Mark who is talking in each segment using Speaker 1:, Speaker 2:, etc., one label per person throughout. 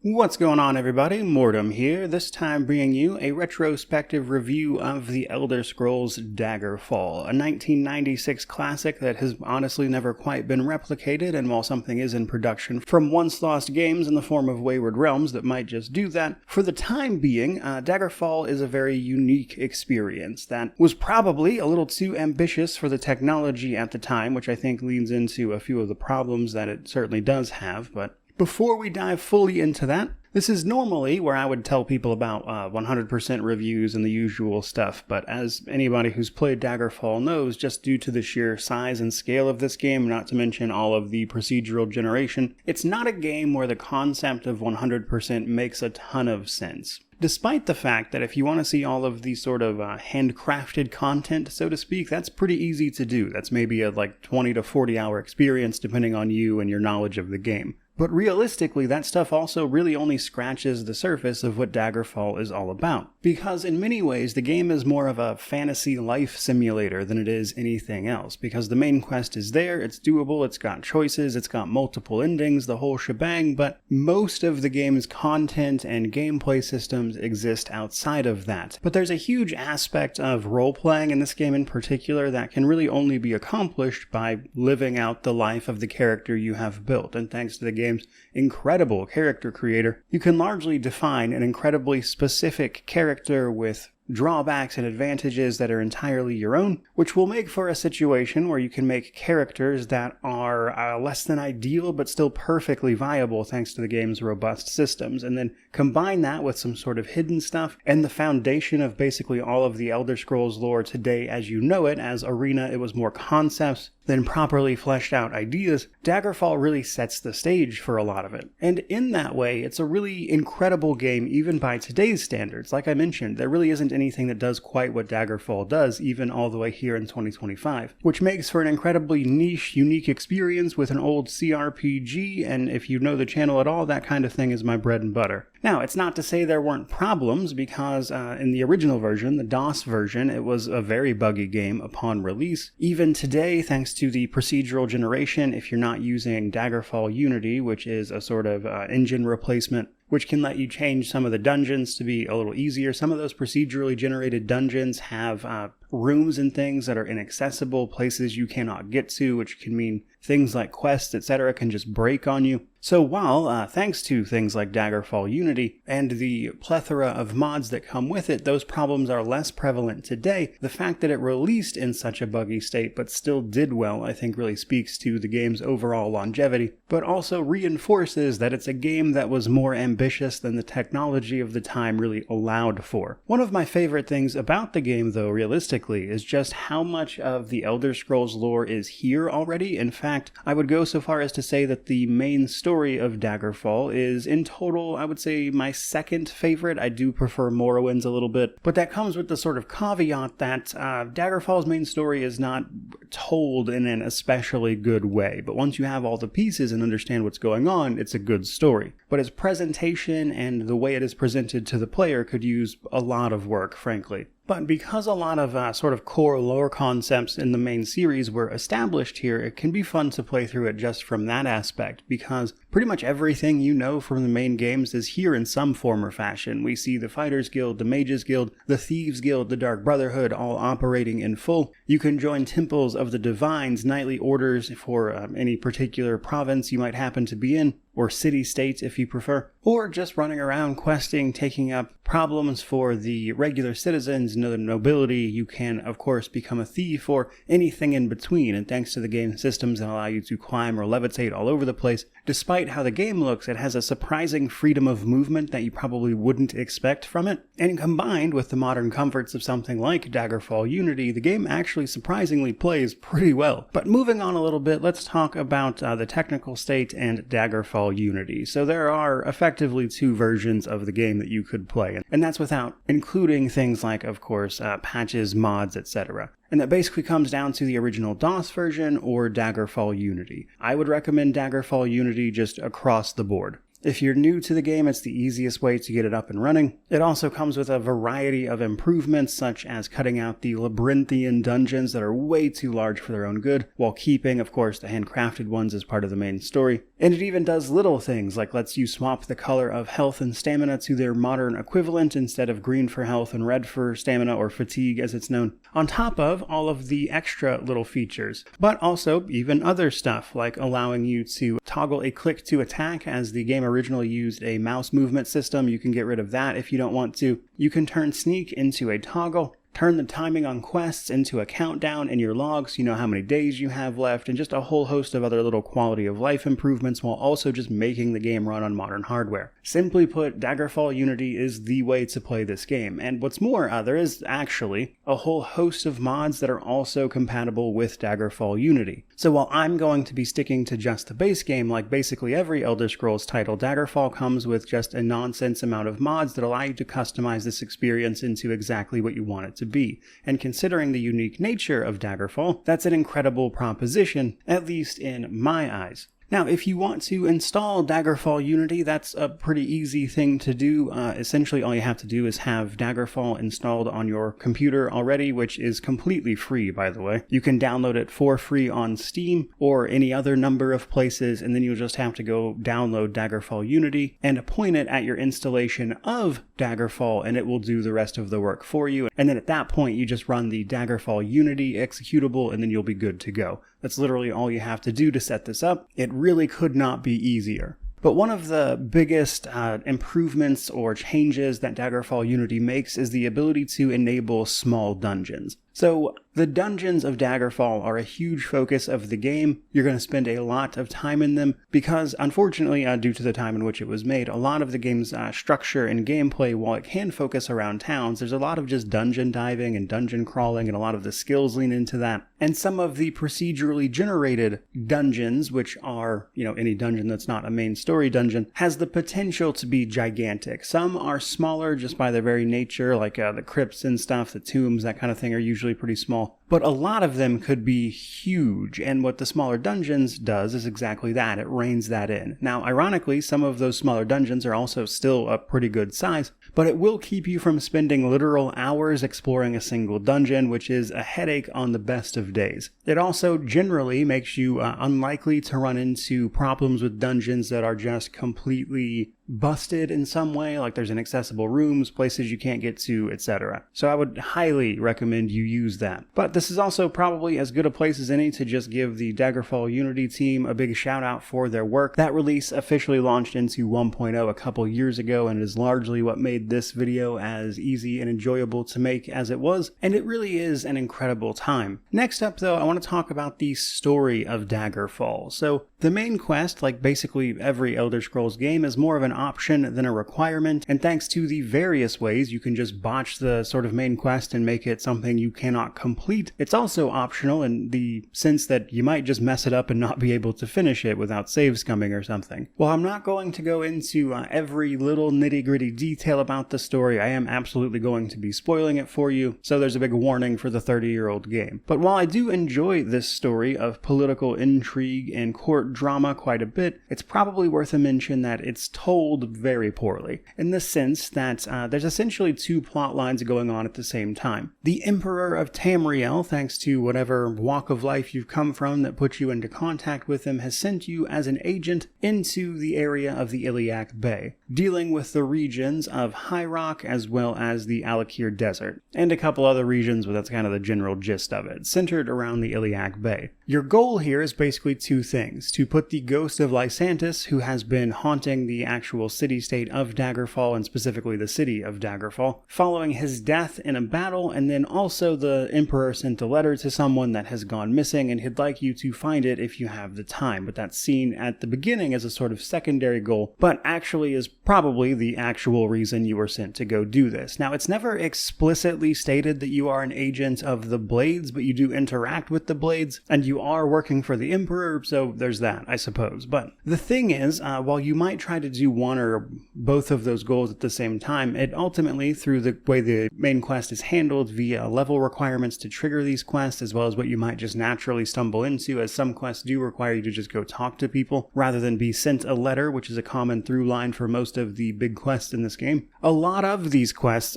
Speaker 1: What's going on, everybody? Mortem here, this time bringing you a retrospective review of The Elder Scrolls Daggerfall, a 1996 classic that has honestly never quite been replicated, and while something is in production from once lost games in the form of Wayward Realms that might just do that, for the time being, Daggerfall is a very unique experience that was probably a little too ambitious for the technology at the time, which I think leans into a few of the problems that it certainly does have, but before we dive fully into that, this is normally where I would tell people about 100% reviews and the usual stuff, but as anybody who's played Daggerfall knows, just due to the sheer size and scale of this game, not to mention all of the procedural generation, it's not a game where the concept of 100% makes a ton of sense. Despite the fact that if you want to see all of the sort of handcrafted content, so to speak, that's pretty easy to do. That's maybe a 20 to 40 hour experience depending on you and your knowledge of the game. But realistically, that stuff also really only scratches the surface of what Daggerfall is all about. Because in many ways, the game is more of a fantasy life simulator than it is anything else. Because the main quest is there, it's doable, it's got choices, it's got multiple endings, the whole shebang, but most of the game's content and gameplay systems exist outside of that. But there's a huge aspect of role-playing in this game in particular that can really only be accomplished by living out the life of the character you have built, and thanks to the game's incredible character creator, you can largely define an incredibly specific character with drawbacks and advantages that are entirely your own, which will make for a situation where you can make characters that are less than ideal but still perfectly viable thanks to the game's robust systems, and then combine that with some sort of hidden stuff and the foundation of basically all of the Elder Scrolls lore today as you know it. As Arena, it was more concepts than properly fleshed out ideas. Daggerfall really sets the stage for a lot of it. And in that way, it's a really incredible game even by today's standards. Like I mentioned, there really isn't anything that does quite what Daggerfall does, even all the way here in 2025, which makes for an incredibly niche, unique experience with an old CRPG, and if you know the channel at all, that kind of thing is my bread and butter. Now, it's not to say there weren't problems, because in the original version, the DOS version, it was a very buggy game upon release. Even today, thanks to the procedural generation, if you're not using Daggerfall Unity, which is a sort of engine replacement, which can let you change some of the dungeons to be a little easier. Some of those procedurally generated dungeons have rooms and things that are inaccessible, places you cannot get to, which can mean things like quests, etc. can just break on you. So while, thanks to things like Daggerfall Unity and the plethora of mods that come with it, those problems are less prevalent today, the fact that it released in such a buggy state but still did well, I think really speaks to the game's overall longevity, but also reinforces that it's a game that was more ambitious than the technology of the time really allowed for. One of my favorite things about the game, though, realistically, is just how much of the Elder Scrolls lore is here already. In fact, I would go so far as to say that the main story of Daggerfall is in total, I would say, my second favorite. I do prefer Morrowind's a little bit, but that comes with the sort of caveat that Daggerfall's main story is not told in an especially good way, but once you have all the pieces and understand what's going on, it's a good story. But its presentation and the way it is presented to the player could use a lot of work, frankly. But because a lot of sort of core lore concepts in the main series were established here, it can be fun to play through it just from that aspect, because pretty much everything you know from the main games is here in some form or fashion. We see the Fighters Guild, the Mages Guild, the Thieves Guild, the Dark Brotherhood all operating in full. You can join temples of the Divines, knightly orders for any particular province you might happen to be in, or city-state if you prefer, or just running around questing, taking up problems for the regular citizens and the nobility. You can, of course, become a thief or anything in between, and thanks to the game systems that allow you to climb or levitate all over the place, despite how the game looks, it has a surprising freedom of movement that you probably wouldn't expect from it, and combined with the modern comforts of something like Daggerfall Unity, the game actually surprisingly plays pretty well. But moving on a little bit, let's talk about the technical state and Daggerfall Unity. So there are effectively two versions of the game that you could play, and that's without including things like, of course, patches, mods, etc. And that basically comes down to the original DOS version or Daggerfall Unity. I would recommend Daggerfall Unity just across the board. If you're new to the game, it's the easiest way to get it up and running. It also comes with a variety of improvements, such as cutting out the labyrinthian dungeons that are way too large for their own good, while keeping, of course, the handcrafted ones as part of the main story. And it even does little things, like lets you swap the color of health and stamina to their modern equivalent instead of green for health and red for stamina, or fatigue as it's known, on top of all of the extra little features. But also even other stuff, like allowing you to toggle a click to attack. As the game originally used a mouse movement system, you can get rid of that if you don't want to. You can turn sneak into a toggle, turn the timing on quests into a countdown in your logs, you know how many days you have left, and just a whole host of other little quality of life improvements, while also just making the game run on modern hardware. Simply put, Daggerfall Unity is the way to play this game, and what's more, there is actually a whole host of mods that are also compatible with Daggerfall Unity. So while I'm going to be sticking to just the base game, like basically every Elder Scrolls title, Daggerfall comes with just a nonsense amount of mods that allow you to customize this experience into exactly what you want it to be. And considering the unique nature of Daggerfall, that's an incredible proposition, at least in my eyes. Now, if you want to install Daggerfall Unity, that's a pretty easy thing to do. Essentially, all you have to do is have Daggerfall installed on your computer already, which is completely free, by the way. You can download it for free on Steam or any other number of places, and then you'll just have to go download Daggerfall Unity and point it at your installation of Daggerfall, and it will do the rest of the work for you. And then at that point, you just run the Daggerfall Unity executable, and then you'll be good to go. That's literally all you have to do to set this up. It really could not be easier. But one of the biggest improvements or changes that Daggerfall Unity makes is the ability to enable small dungeons. So the dungeons of Daggerfall are a huge focus of the game. You're going to spend a lot of time in them because, unfortunately, due to the time in which it was made, a lot of the game's structure and gameplay, while it can focus around towns, there's a lot of just dungeon diving and dungeon crawling, and a lot of the skills lean into that. And some of the procedurally generated dungeons, which are, any dungeon that's not a main story dungeon, has the potential to be gigantic. Some are smaller just by their very nature, like the crypts and stuff, the tombs, that kind of thing are usually pretty small, but a lot of them could be huge, and what the smaller dungeons does is exactly that. It reins that in. Now, ironically, some of those smaller dungeons are also still a pretty good size, but it will keep you from spending literal hours exploring a single dungeon, which is a headache on the best of days. It also generally makes you unlikely to run into problems with dungeons that are just completely busted in some way, like there's inaccessible rooms, places you can't get to, etc. So I would highly recommend you use that. But this is also probably as good a place as any to just give the Daggerfall Unity team a big shout out for their work. That release officially launched into 1.0 a couple years ago, and is largely what made this video as easy and enjoyable to make as it was, and it really is an incredible time. Next up though, I want to talk about the story of Daggerfall. So the main quest, like basically every Elder Scrolls game, is more of an option than a requirement, and thanks to the various ways you can just botch the sort of main quest and make it something you cannot complete, it's also optional in the sense that you might just mess it up and not be able to finish it without saves coming or something. While I'm not going to go into every little nitty-gritty detail about the story, I am absolutely going to be spoiling it for you, so there's a big warning for the 30-year-old game. But while I do enjoy this story of political intrigue and court drama quite a bit, it's probably worth a mention that it's told very poorly, in the sense that there's essentially two plot lines going on at the same time. The Emperor of Tamriel, thanks to whatever walk of life you've come from that put you into contact with him, has sent you as an agent into the area of the Iliac Bay, dealing with the regions of High Rock as well as the Alakir Desert, and a couple other regions, but that's kind of the general gist of it, centered around the Iliac Bay. Your goal here is basically two things: to put the ghost of Lysantis, who has been haunting the actual city-state of Daggerfall, and specifically the city of Daggerfall, following his death in a battle, and then also the Emperor sent a letter to someone that has gone missing, and he'd like you to find it if you have the time, but that's seen at the beginning as a sort of secondary goal, but actually is probably the actual reason you were sent to go do this. Now, it's never explicitly stated that you are an agent of the Blades, but you do interact with the Blades, and you are working for the Emperor, so there's that, I suppose. But the thing is, while you might try to do one or both of those goals at the same time, it ultimately, through the way the main quest is handled via level requirements to trigger these quests, as well as what you might just naturally stumble into, as some quests do require you to just go talk to people rather than be sent a letter, which is a common through line for most of the big quests in this game. A lot of these quests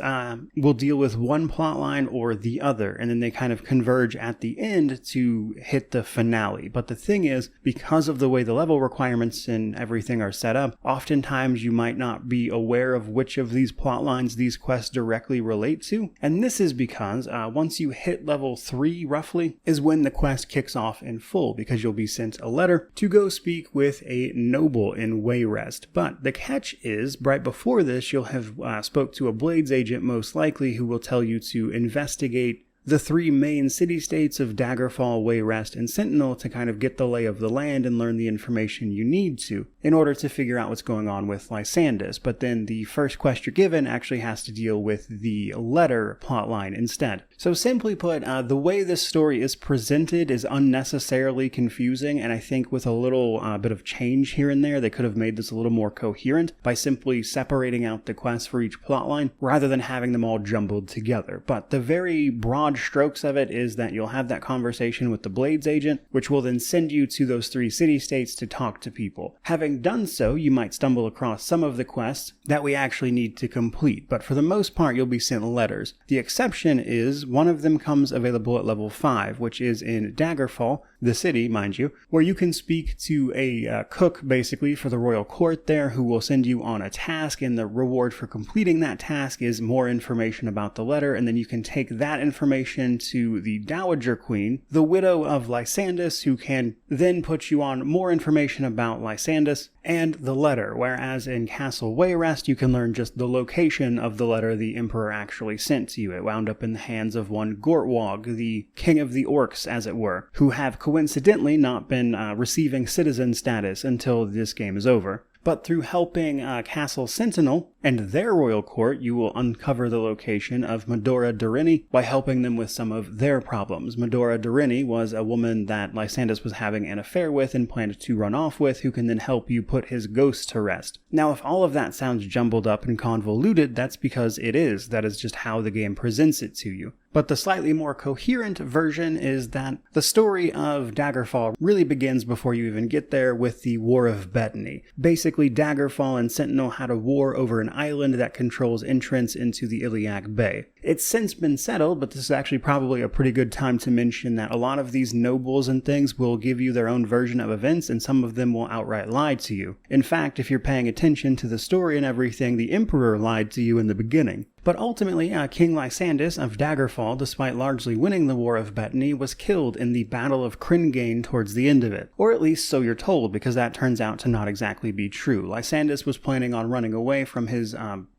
Speaker 1: will deal with one plot line or the other, and then they kind of converge at the end to hit the finale. But the thing is, because of the way the level requirements and everything are set up, oftentimes you might not be aware of which of these plot lines these quests directly relate to. And this is because once you hit level 3 roughly is when the quest kicks off in full, because you'll be sent a letter to go speak with a noble in Wayrest. But the catch is, right before this, you'll have spoke to a Blades agent most likely, who will tell you to investigate the 3 main city-states of Daggerfall, Wayrest, and Sentinel to kind of get the lay of the land and learn the information you need to in order to figure out what's going on with Lysandus. But then the first quest you're given actually has to deal with the letter plotline instead. So simply put, the way this story is presented is unnecessarily confusing, and I think with a little bit of change here and there, they could have made this a little more coherent by simply separating out the quests for each plotline rather than having them all jumbled together. But the very broad strokes of it is that you'll have that conversation with the Blades agent, which will then send you to those 3 city-states to talk to people. Having done so, you might stumble across some of the quests that we actually need to complete, but for the most part you'll be sent letters. The exception is one of them comes available at level 5, which is in Daggerfall, the city, mind you, where you can speak to a cook, basically, for the royal court there, who will send you on a task, and the reward for completing that task is more information about the letter, and then you can take that information to the Dowager Queen, the widow of Lysandus, who can then put you on more information about Lysandus and the letter, whereas in Castle Wayrest you can learn just the location of the letter the Emperor actually sent to you. It wound up in the hands of one Gortwog, the king of the orcs, as it were, who have coincidentally not been receiving citizen status until this game is over. But through helping Castle Sentinel and their royal court, you will uncover the location of Medora Dorini by helping them with some of their problems. Medora Dorini was a woman that Lysandus was having an affair with and planned to run off with, who can then help you put his ghost to rest. Now, if all of that sounds jumbled up and convoluted, that's because it is. That is just how the game presents it to you. But the slightly more coherent version is that the story of Daggerfall really begins before you even get there with the War of Bethany. Basically, Daggerfall and Sentinel had a war over an island that controls entrance into the Iliac Bay. It's since been settled, but this is actually probably a pretty good time to mention that a lot of these nobles and things will give you their own version of events, and some of them will outright lie to you. In fact, if you're paying attention to the story and everything, the Emperor lied to you in the beginning. But ultimately, King Lysandus of Daggerfall, despite largely winning the War of Bethany, was killed in the Battle of Cringane towards the end of it. Or at least so you're told, because that turns out to not exactly be true. Lysandus was planning on running away from his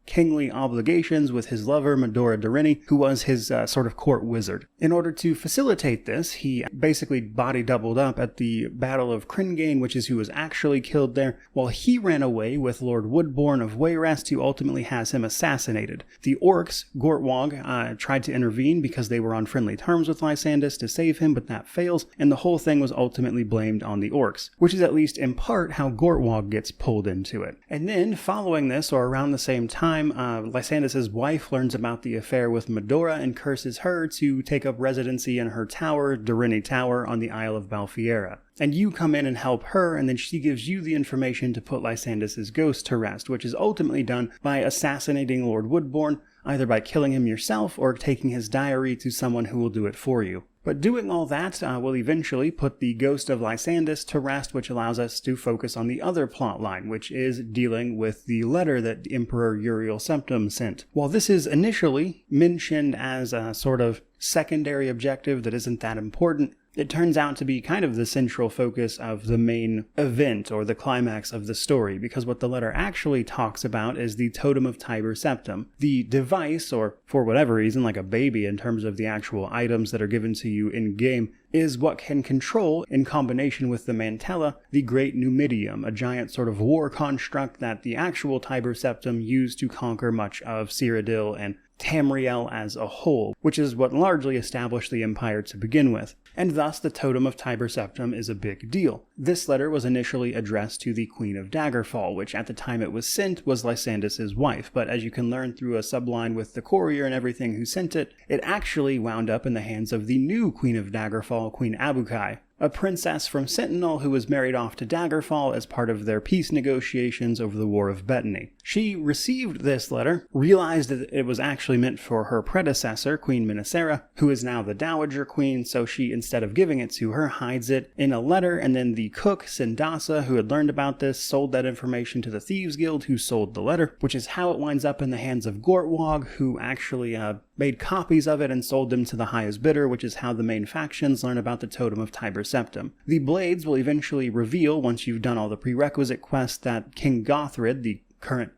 Speaker 1: kingly obligations with his lover, Medora Dorini, who was his sort of court wizard. In order to facilitate this, he basically body doubled up at the Battle of Cringane, which is who was actually killed there, while he ran away with Lord Woodbourne of Wayrest, who ultimately has him assassinated. The orcs, Gortwog, tried to intervene because they were on friendly terms with Lysandus to save him, but that fails, and the whole thing was ultimately blamed on the orcs, which is at least in part how Gortwog gets pulled into it. And then, following this, or around the same time, Lysandus' wife learns about the affair with Medora and curses her to take up residency in her tower, Dorini Tower, on the Isle of Balfiera. And you come in and help her, and then she gives you the information to put Lysandus' ghost to rest, which is ultimately done by assassinating Lord Woodbourne, either by killing him yourself or taking his diary to someone who will do it for you. But doing all that will eventually put the ghost of Lysandus to rest, which allows us to focus on the other plot line, which is dealing with the letter that Emperor Uriel Septim sent. While this is initially mentioned as a sort of secondary objective that isn't that important, it turns out to be kind of the central focus of the main event or the climax of the story, because what the letter actually talks about is the Totem of Tiber Septim. The device, or for whatever reason, like a baby in terms of the actual items that are given to you in-game, is what can control, in combination with the Mantella, the Great Numidium, a giant sort of war construct that the actual Tiber Septim used to conquer much of Cyrodiil and Tamriel as a whole, which is what largely established the empire to begin with. and thus the Totem of Tiber Septim is a big deal. This letter was initially addressed to the Queen of Daggerfall, which at the time it was sent was Lysandas's wife, but as you can learn through a subline with the courier and everything who sent it, it actually wound up in the hands of the new Queen of Daggerfall, Queen Abukai, a princess from Sentinel who was married off to Daggerfall as part of their peace negotiations over the War of Bettany. She received this letter, realized that it was actually meant for her predecessor, Queen Minnesera, who is now the Dowager Queen, so she, instead of giving it to her, hides it in a letter, and then the cook, Sindasa, who had learned about this, sold that information to the Thieves Guild, who sold the letter, which is how it winds up in the hands of Gortwog, who actually made copies of it and sold them to the highest bidder, which is how the main factions learn about the Totem of Tiber Septim. The Blades will eventually reveal, once you've done all the prerequisite quests, that King Gothrid, the current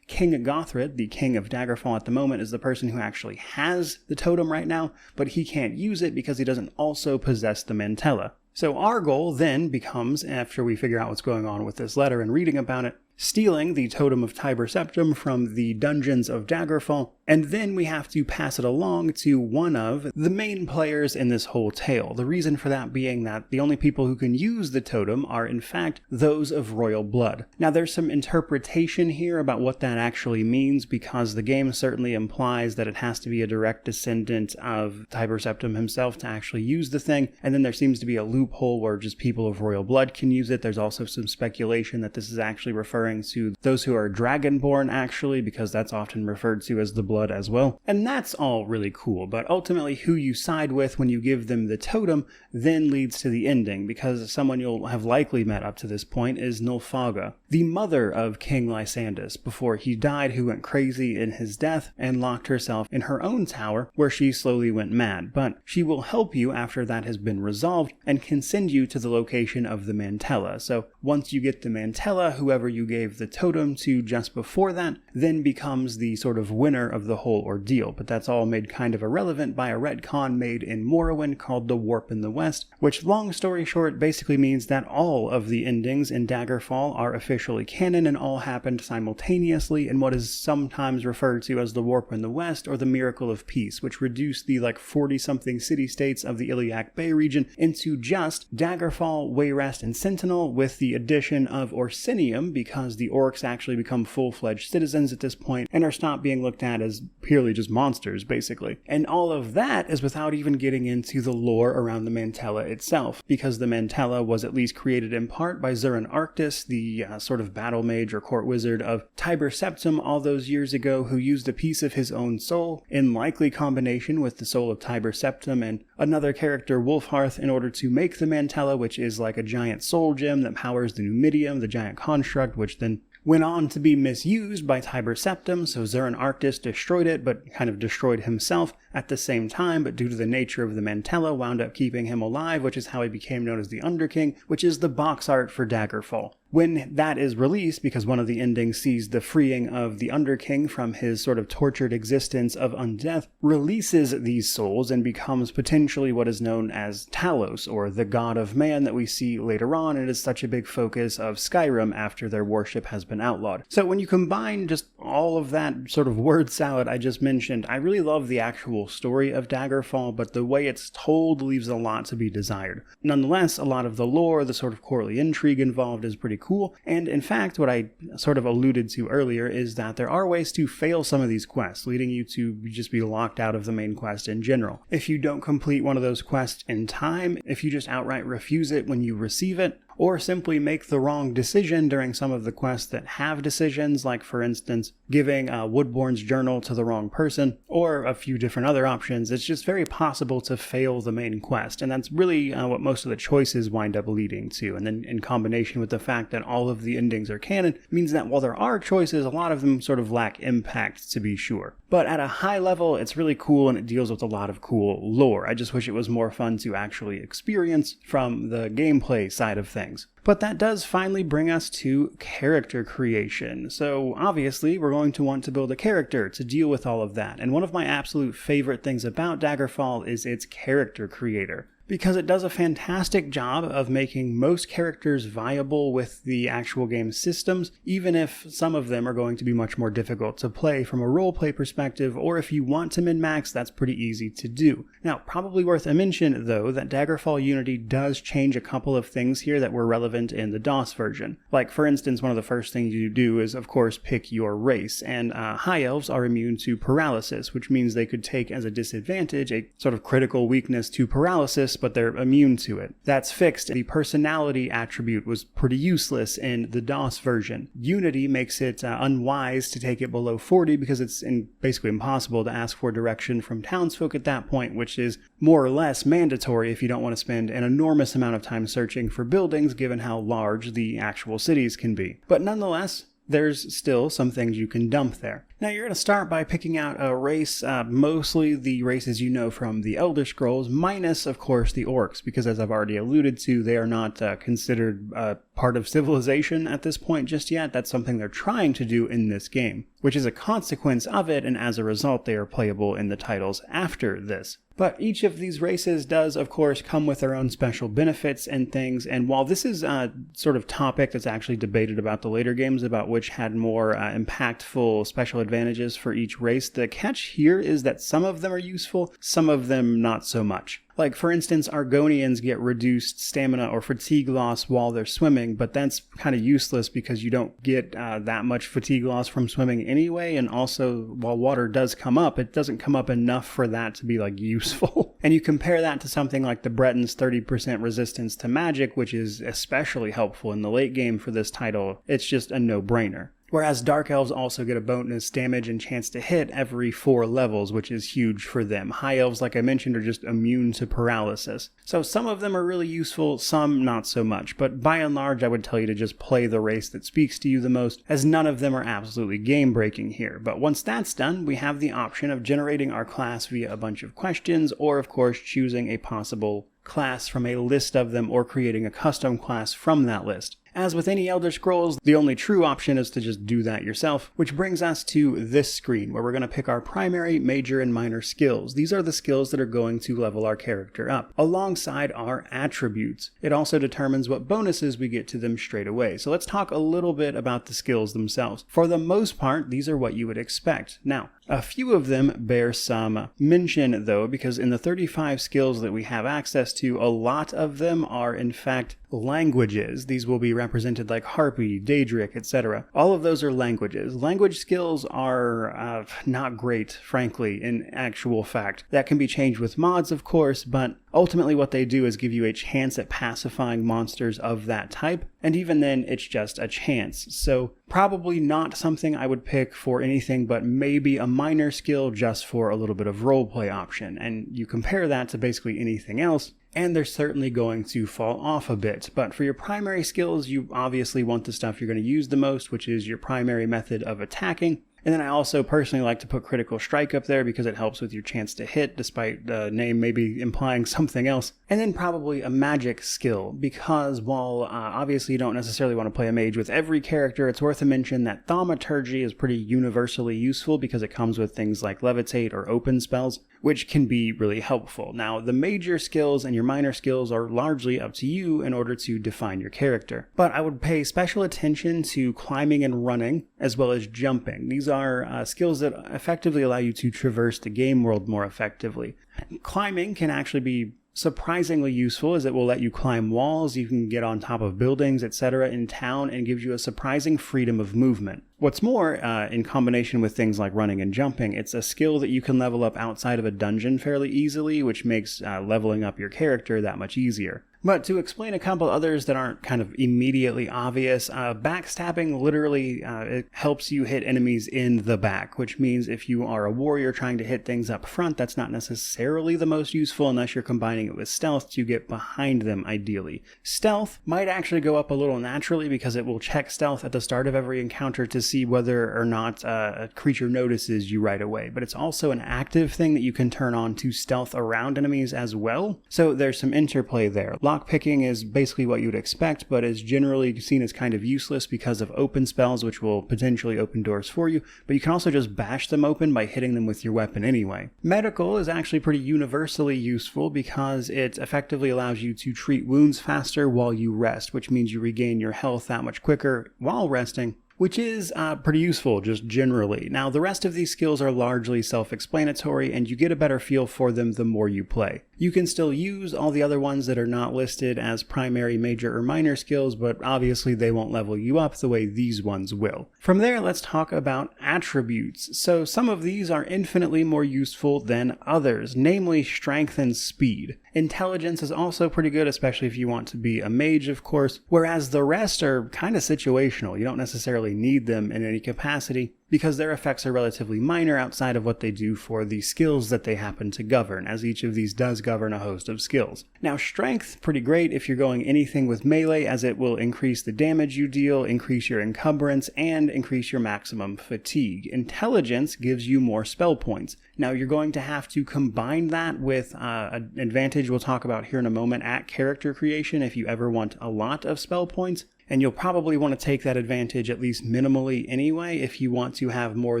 Speaker 1: King Gothrid, the King of Daggerfall at the moment, is the person who actually has the totem right now, but he can't use it because he doesn't also possess the Mantella. So our goal then becomes, after we figure out what's going on with this letter and reading about it, stealing the Totem of Tiber Septim from the dungeons of Daggerfall, and then we have to pass it along to one of the main players in this whole tale. The reason for that being that the only people who can use the totem are in fact those of royal blood. Now there's some interpretation here about what that actually means, because the game certainly implies that it has to be a direct descendant of Tiber Septim himself to actually use the thing, and then there seems to be a loophole where just people of royal blood can use it. There's also some speculation that this is actually referring to those who are dragonborn, actually, because that's often referred to as the blood as well. And that's all really cool, but ultimately who you side with when you give them the totem then leads to the ending, because someone you'll have likely met up to this point is Nulfaga, the mother of King Lysandas before he died, who went crazy in his death and locked herself in her own tower where she slowly went mad. But she will help you after that has been resolved and can send you to the location of the Mantella. So once you get the Mantella, whoever you gave the totem to just before that then becomes the sort of winner of the whole ordeal. But that's all made kind of irrelevant by a retcon made in Morrowind called the Warp in the West, which, long story short, basically means that all of the endings in Daggerfall are officially canon and all happened simultaneously in what is sometimes referred to as the Warp in the West or the Miracle of Peace, which reduced the 40-something city-states of the Iliac Bay region into just Daggerfall, Wayrest, and Sentinel, with the addition of Orsinium, because the orcs actually become full-fledged citizens at this point and are stopped being looked at as purely just monsters, basically. And all of that is without even getting into the lore around the Mantella itself, because the Mantella was at least created in part by Zurin Arctis, the sort of battle mage or court wizard of Tiber Septim all those years ago, who used a piece of his own soul, in likely combination with the soul of Tiber Septim and another character, Wolfhearth, in order to make the Mantella, which is like a giant soul gem that powers the Numidium, the giant construct, which then went on to be misused by Tiber Septim, so Zurin Arctis destroyed it, but kind of destroyed himself at the same time, but due to the nature of the Mantella, wound up keeping him alive, which is how he became known as the Underking, which is the box art for Daggerfall. When that is released, because one of the endings sees the freeing of the Underking from his sort of tortured existence of undeath, releases these souls and becomes potentially what is known as Talos, or the god of man that we see later on, and it is such a big focus of Skyrim after their worship has been outlawed. So when you combine just all of that sort of word salad I just mentioned, I really love the actual story of Daggerfall, but the way it's told leaves a lot to be desired. Nonetheless, a lot of the lore, the sort of courtly intrigue involved is pretty cool, and in fact what I sort of alluded to earlier is that there are ways to fail some of these quests, leading you to just be locked out of the main quest in general. If you don't complete one of those quests in time, if you just outright refuse it when you receive it, or simply make the wrong decision during some of the quests that have decisions, like for instance giving Woodbourne's journal to the wrong person, or a few different other options, it's just very possible to fail the main quest, and that's really what most of the choices wind up leading to. And then in combination with the fact that all of the endings are canon, means that while there are choices, a lot of them sort of lack impact, to be sure. But at a high level, it's really cool and it deals with a lot of cool lore. I just wish it was more fun to actually experience from the gameplay side of things. But that does finally bring us to character creation. So obviously we're going to want to build a character to deal with all of that. And one of my absolute favorite things about Daggerfall is its character creator. because it does a fantastic job of making most characters viable with the actual game systems, even if some of them are going to be much more difficult to play from a roleplay perspective, or if you want to min-max, that's pretty easy to do. Now, probably worth a mention, though, that Daggerfall Unity does change a couple of things here that were relevant in the DOS version. Like, for instance, one of the first things you do is, of course, pick your race, and High Elves are immune to paralysis, which means they could take as a disadvantage a sort of critical weakness to paralysis, but they're immune to it. That's fixed. The personality attribute was pretty useless in the DOS version. Unity makes it unwise to take it below 40 because it's basically impossible to ask for direction from townsfolk at that point, which is more or less mandatory if you don't want to spend an enormous amount of time searching for buildings given how large the actual cities can be. But nonetheless, there's still some things you can dump there. Now you're going to start by picking out a race, mostly the races you know from the Elder Scrolls, minus of course the orcs, because as I've already alluded to, they are not considered part of civilization at this point just yet. That's something they're trying to do in this game, which is a consequence of it, and as a result they are playable in the titles after this. But each of these races does, of course, come with their own special benefits and things, and while this is a sort of topic that's actually debated about the later games about which had more impactful special advantages for each race, the catch here is that some of them are useful, some of them not so much. Like, for instance, Argonians get reduced stamina or fatigue loss while they're swimming, but that's kind of useless because you don't get that much fatigue loss from swimming anyway, and also, while water does come up, it doesn't come up enough for that to be, like, useful. And you compare that to something like the Breton's 30% resistance to magic, which is especially helpful in the late game for this title. It's just a no-brainer. Whereas Dark Elves also get a bonus damage and chance to hit every 4 levels, which is huge for them. High Elves, like I mentioned, are just immune to paralysis. So some of them are really useful, some not so much. But by and large, I would tell you to just play the race that speaks to you the most, as none of them are absolutely game-breaking here. But once that's done, we have the option of generating our class via a bunch of questions, or of course choosing a possible class from a list of them, or creating a custom class from that list. As with any Elder Scrolls, the only true option is to just do that yourself, which brings us to this screen, where we're going to pick our primary, major, and minor skills. These are the skills that are going to level our character up, alongside our attributes. It also determines what bonuses we get to them straight away. So let's talk a little bit about the skills themselves. For the most part, these are what you would expect. Now, a few of them bear some mention, though, because in the 35 skills that we have access to, a lot of them are, in fact, languages. These will be represented like Harpy, Daedric, etc. All of those are languages. Language skills are not great, frankly, in actual fact. That can be changed with mods, of course, but ultimately what they do is give you a chance at pacifying monsters of that type, and even then, it's just a chance. So probably not something I would pick for anything but maybe a minor skill just for a little bit of roleplay option. And you compare that to basically anything else, and they're certainly going to fall off a bit. But for your primary skills, you obviously want the stuff you're going to use the most, which is your primary method of attacking. And then I also personally like to put Critical Strike up there because it helps with your chance to hit, despite the name maybe implying something else. And then probably a magic skill, because while obviously you don't necessarily want to play a mage with every character, it's worth a mention that Thaumaturgy is pretty universally useful because it comes with things like Levitate or Open spells, which can be really helpful. Now, the major skills and your minor skills are largely up to you in order to define your character. But I would pay special attention to climbing and running, as well as jumping. These are skills that effectively allow you to traverse the game world more effectively. Climbing can actually be surprisingly useful, as it will let you climb walls, you can get on top of buildings, etc. in town, and gives you a surprising freedom of movement. What's more, in combination with things like running and jumping, it's a skill that you can level up outside of a dungeon fairly easily, which makes leveling up your character that much easier. But to explain a couple others that aren't kind of immediately obvious, backstabbing literally it helps you hit enemies in the back, which means if you are a warrior trying to hit things up front, that's not necessarily the most useful unless you're combining it with stealth to get behind them ideally. Stealth might actually go up a little naturally because it will check stealth at the start of every encounter to see whether or not a creature notices you right away, but it's also an active thing that you can turn on to stealth around enemies as well, so there's some interplay there. lockpicking is basically what you would expect, but is generally seen as kind of useless because of open spells, which will potentially open doors for you, but you can also just bash them open by hitting them with your weapon anyway. Medical is actually pretty universally useful because it effectively allows you to treat wounds faster while you rest, which means you regain your health that much quicker while resting, which is pretty useful just generally. Now, the rest of these skills are largely self-explanatory, and you get a better feel for them the more you play. You can still use all the other ones that are not listed as primary, major, or minor skills, but obviously they won't level you up the way these ones will. From there, let's talk about attributes. So some of these are infinitely more useful than others, namely strength and speed. Intelligence is also pretty good, especially if you want to be a mage, of course, whereas the rest are kind of situational. You don't necessarily need them in any capacity, because their effects are relatively minor outside of what they do for the skills that they happen to govern, as each of these does govern a host of skills. Now, strength, pretty great if you're going anything with melee, as it will increase the damage you deal, increase your encumbrance, and increase your maximum fatigue. Intelligence gives you more spell points. Now, you're going to have to combine that with an advantage we'll talk about here in a moment at character creation if you ever want a lot of spell points. And you'll probably want to take that advantage at least minimally anyway if you want to have more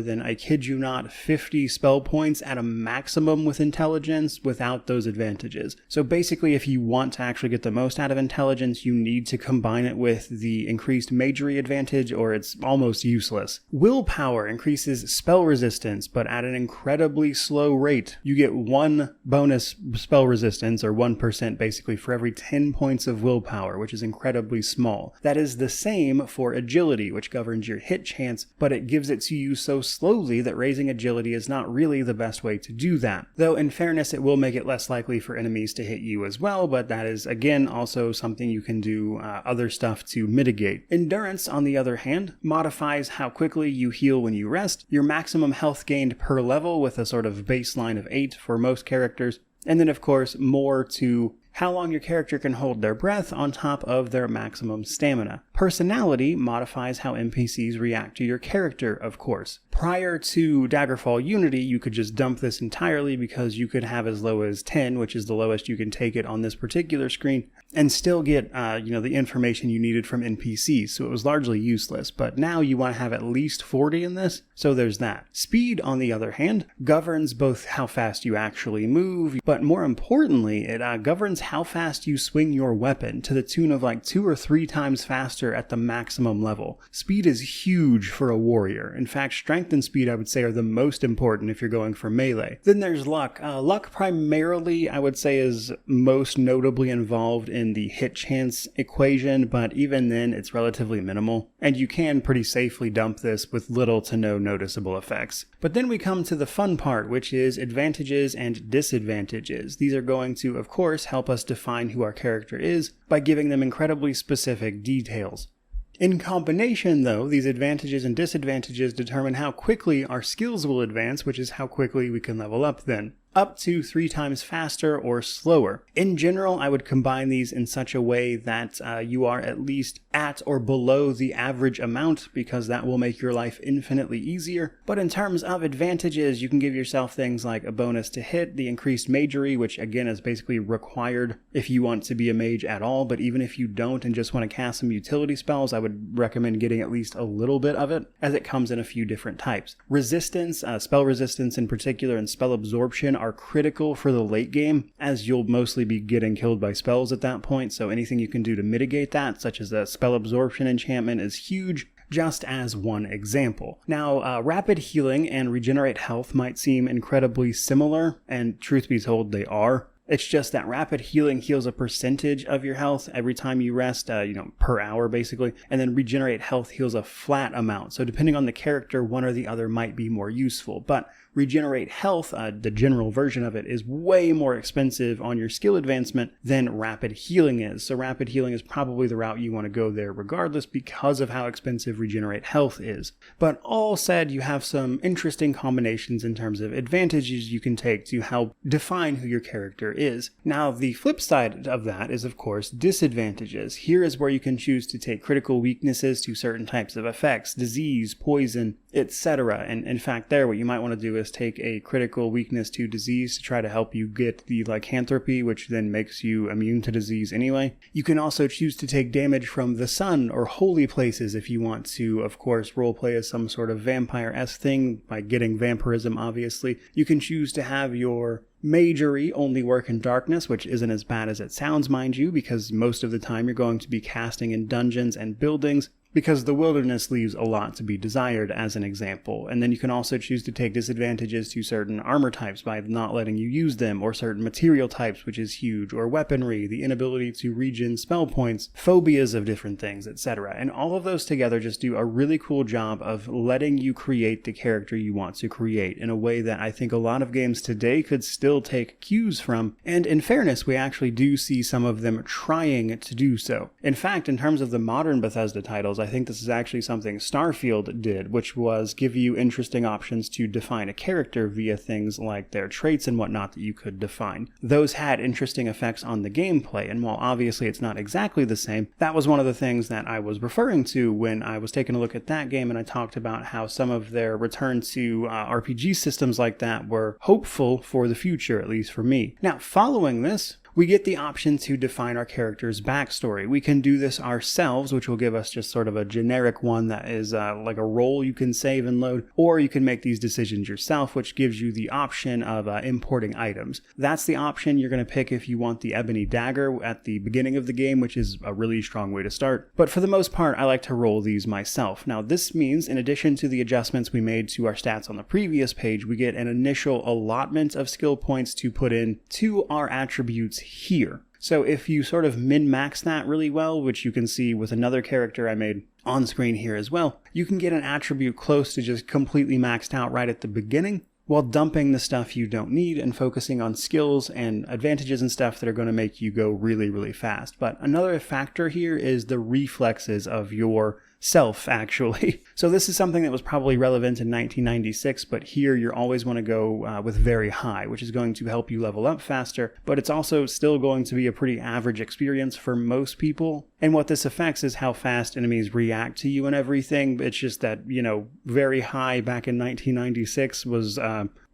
Speaker 1: than, I kid you not, 50 spell points at a maximum with intelligence without those advantages. So basically, if you want to actually get the most out of intelligence, you need to combine it with the increased magery advantage, or it's almost useless. Willpower increases spell resistance, but at an incredibly slow rate. You get 1 bonus spell resistance, or 1% basically, for every 10 points of willpower, which is incredibly small. That is the same for agility, which governs your hit chance, but it gives it to you so slowly that raising agility is not really the best way to do that. Though in fairness, it will make it less likely for enemies to hit you as well, but that is again also something you can do other stuff to mitigate. Endurance, on the other hand, modifies how quickly you heal when you rest, your maximum health gained per level with a sort of baseline of 8 for most characters, and then of course more to how long your character can hold their breath on top of their maximum stamina. Personality modifies how NPCs react to your character, of course. Prior to Daggerfall Unity, you could just dump this entirely because you could have as low as 10, which is the lowest you can take it on this particular screen, and still get the information you needed from NPCs, so it was largely useless. But now you want to have at least 40 in this, so there's that. Speed, on the other hand, governs both how fast you actually move, but more importantly, it governs how fast you swing your weapon, to the tune of like 2 or 3 times faster at the maximum level. Speed is huge for a warrior. In fact, strength and speed, I would say, are the most important if you're going for melee. Then there's luck. Luck primarily, I would say, is most notably involved in the hit chance equation, but even then it's relatively minimal, and you can pretty safely dump this with little to no noticeable effects. But then we come to the fun part, which is advantages and disadvantages. These are going to, of course, help us define who our character is by giving them incredibly specific details. In combination, though, these advantages and disadvantages determine how quickly our skills will advance, which is how quickly we can level up then. Up to 3 times faster or slower. In general, I would combine these in such a way that you are at least at or below the average amount, because that will make your life infinitely easier. But in terms of advantages, you can give yourself things like a bonus to hit, the increased magery, which again is basically required if you want to be a mage at all, but even if you don't and just want to cast some utility spells, I would recommend getting at least a little bit of it, as it comes in a few different types. Resistance, spell resistance in particular, and spell absorption are critical for the late game, as you'll mostly be getting killed by spells at that point, so anything you can do to mitigate that, such as a spell absorption enchantment, is huge, just as one example. Now, rapid healing and regenerate health might seem incredibly similar, and truth be told, they are. It's just that rapid healing heals a percentage of your health every time you rest, per hour basically, and then regenerate health heals a flat amount. So depending on the character, one or the other might be more useful, but regenerate health, the general version of it, is way more expensive on your skill advancement than rapid healing is. So rapid healing is probably the route you want to go there regardless, because of how expensive regenerate health is. But all said, you have some interesting combinations in terms of advantages you can take to help define who your character is. Now, the flip side of that is, of course, disadvantages. Here is where you can choose to take critical weaknesses to certain types of effects, disease, poison, etc. And in fact, there, what you might want to do is take a critical weakness to disease to try to help you get the lycanthropy, which then makes you immune to disease anyway. You can also choose to take damage from the sun or holy places if you want to, of course, roleplay as some sort of vampire-esque thing by getting vampirism, obviously. You can choose to have your magery only work in darkness, which isn't as bad as it sounds, mind you, because most of the time you're going to be casting in dungeons and buildings, because the wilderness leaves a lot to be desired, as an example. And then you can also choose to take disadvantages to certain armor types by not letting you use them, or certain material types, which is huge, or weaponry, the inability to regen spell points, phobias of different things, etc. And all of those together just do a really cool job of letting you create the character you want to create in a way that I think a lot of games today could still take cues from. And in fairness, we actually do see some of them trying to do so. In fact, in terms of the modern Bethesda titles, I think this is actually something Starfield did, which was give you interesting options to define a character via things like their traits and whatnot that you could define. Those had interesting effects on the gameplay, and while obviously it's not exactly the same, that was one of the things that I was referring to when I was taking a look at that game, and I talked about how some of their return to RPG systems like that were hopeful for the future, at least for me. Now, following this, we get the option to define our character's backstory. We can do this ourselves, which will give us just sort of a generic one that is like a role you can save and load, or you can make these decisions yourself, which gives you the option of importing items. That's the option you're going to pick if you want the Ebony Dagger at the beginning of the game, which is a really strong way to start. But for the most part, I like to roll these myself. Now, this means, in addition to the adjustments we made to our stats on the previous page, we get an initial allotment of skill points to put in to our attributes here. So if you sort of min-max that really well, which you can see with another character I made on screen here as well, you can get an attribute close to just completely maxed out right at the beginning, while dumping the stuff you don't need and focusing on skills and advantages and stuff that are going to make you go really, really fast. But another factor here is the reflexes of your self, actually. So this is something that was probably relevant in 1996, but here you always want to go with very high, which is going to help you level up faster, but it's also still going to be a pretty average experience for most people. And what this affects is how fast enemies react to you and everything. It's just that, very high back in 1996 was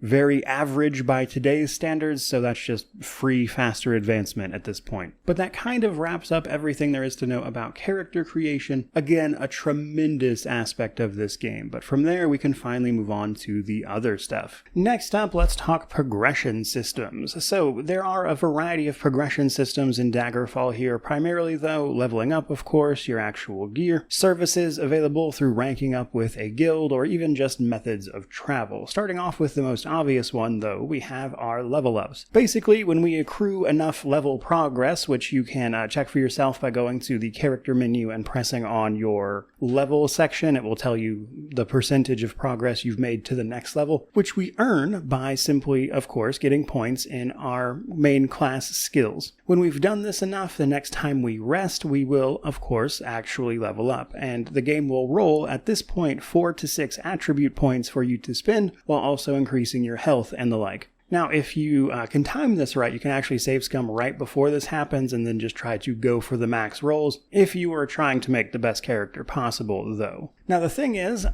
Speaker 1: very average by today's standards, so that's just free, faster advancement at this point. But that kind of wraps up everything there is to know about character creation. Again, a tremendous aspect of this game, but from there we can finally move on to the other stuff. Next up, let's talk progression systems. So there are a variety of progression systems in Daggerfall here, primarily though leveling up, of course, your actual gear, services available through ranking up with a guild, or even just methods of travel. Starting off with the most obvious one though, we have our level ups. Basically, when we accrue enough level progress, which you can check for yourself by going to the character menu and pressing on your level section, it will tell you the percentage of progress you've made to the next level, which we earn by simply, of course, getting points in our main class skills. When we've done this enough, the next time we rest, we will, of course, actually level up, and the game will roll at this point 4 to 6 attribute points for you to spend, while also increasing your health and the like. Now, if you can time this right, you can actually save scum right before this happens and then just try to go for the max rolls if you are trying to make the best character possible, though. Now, the thing is,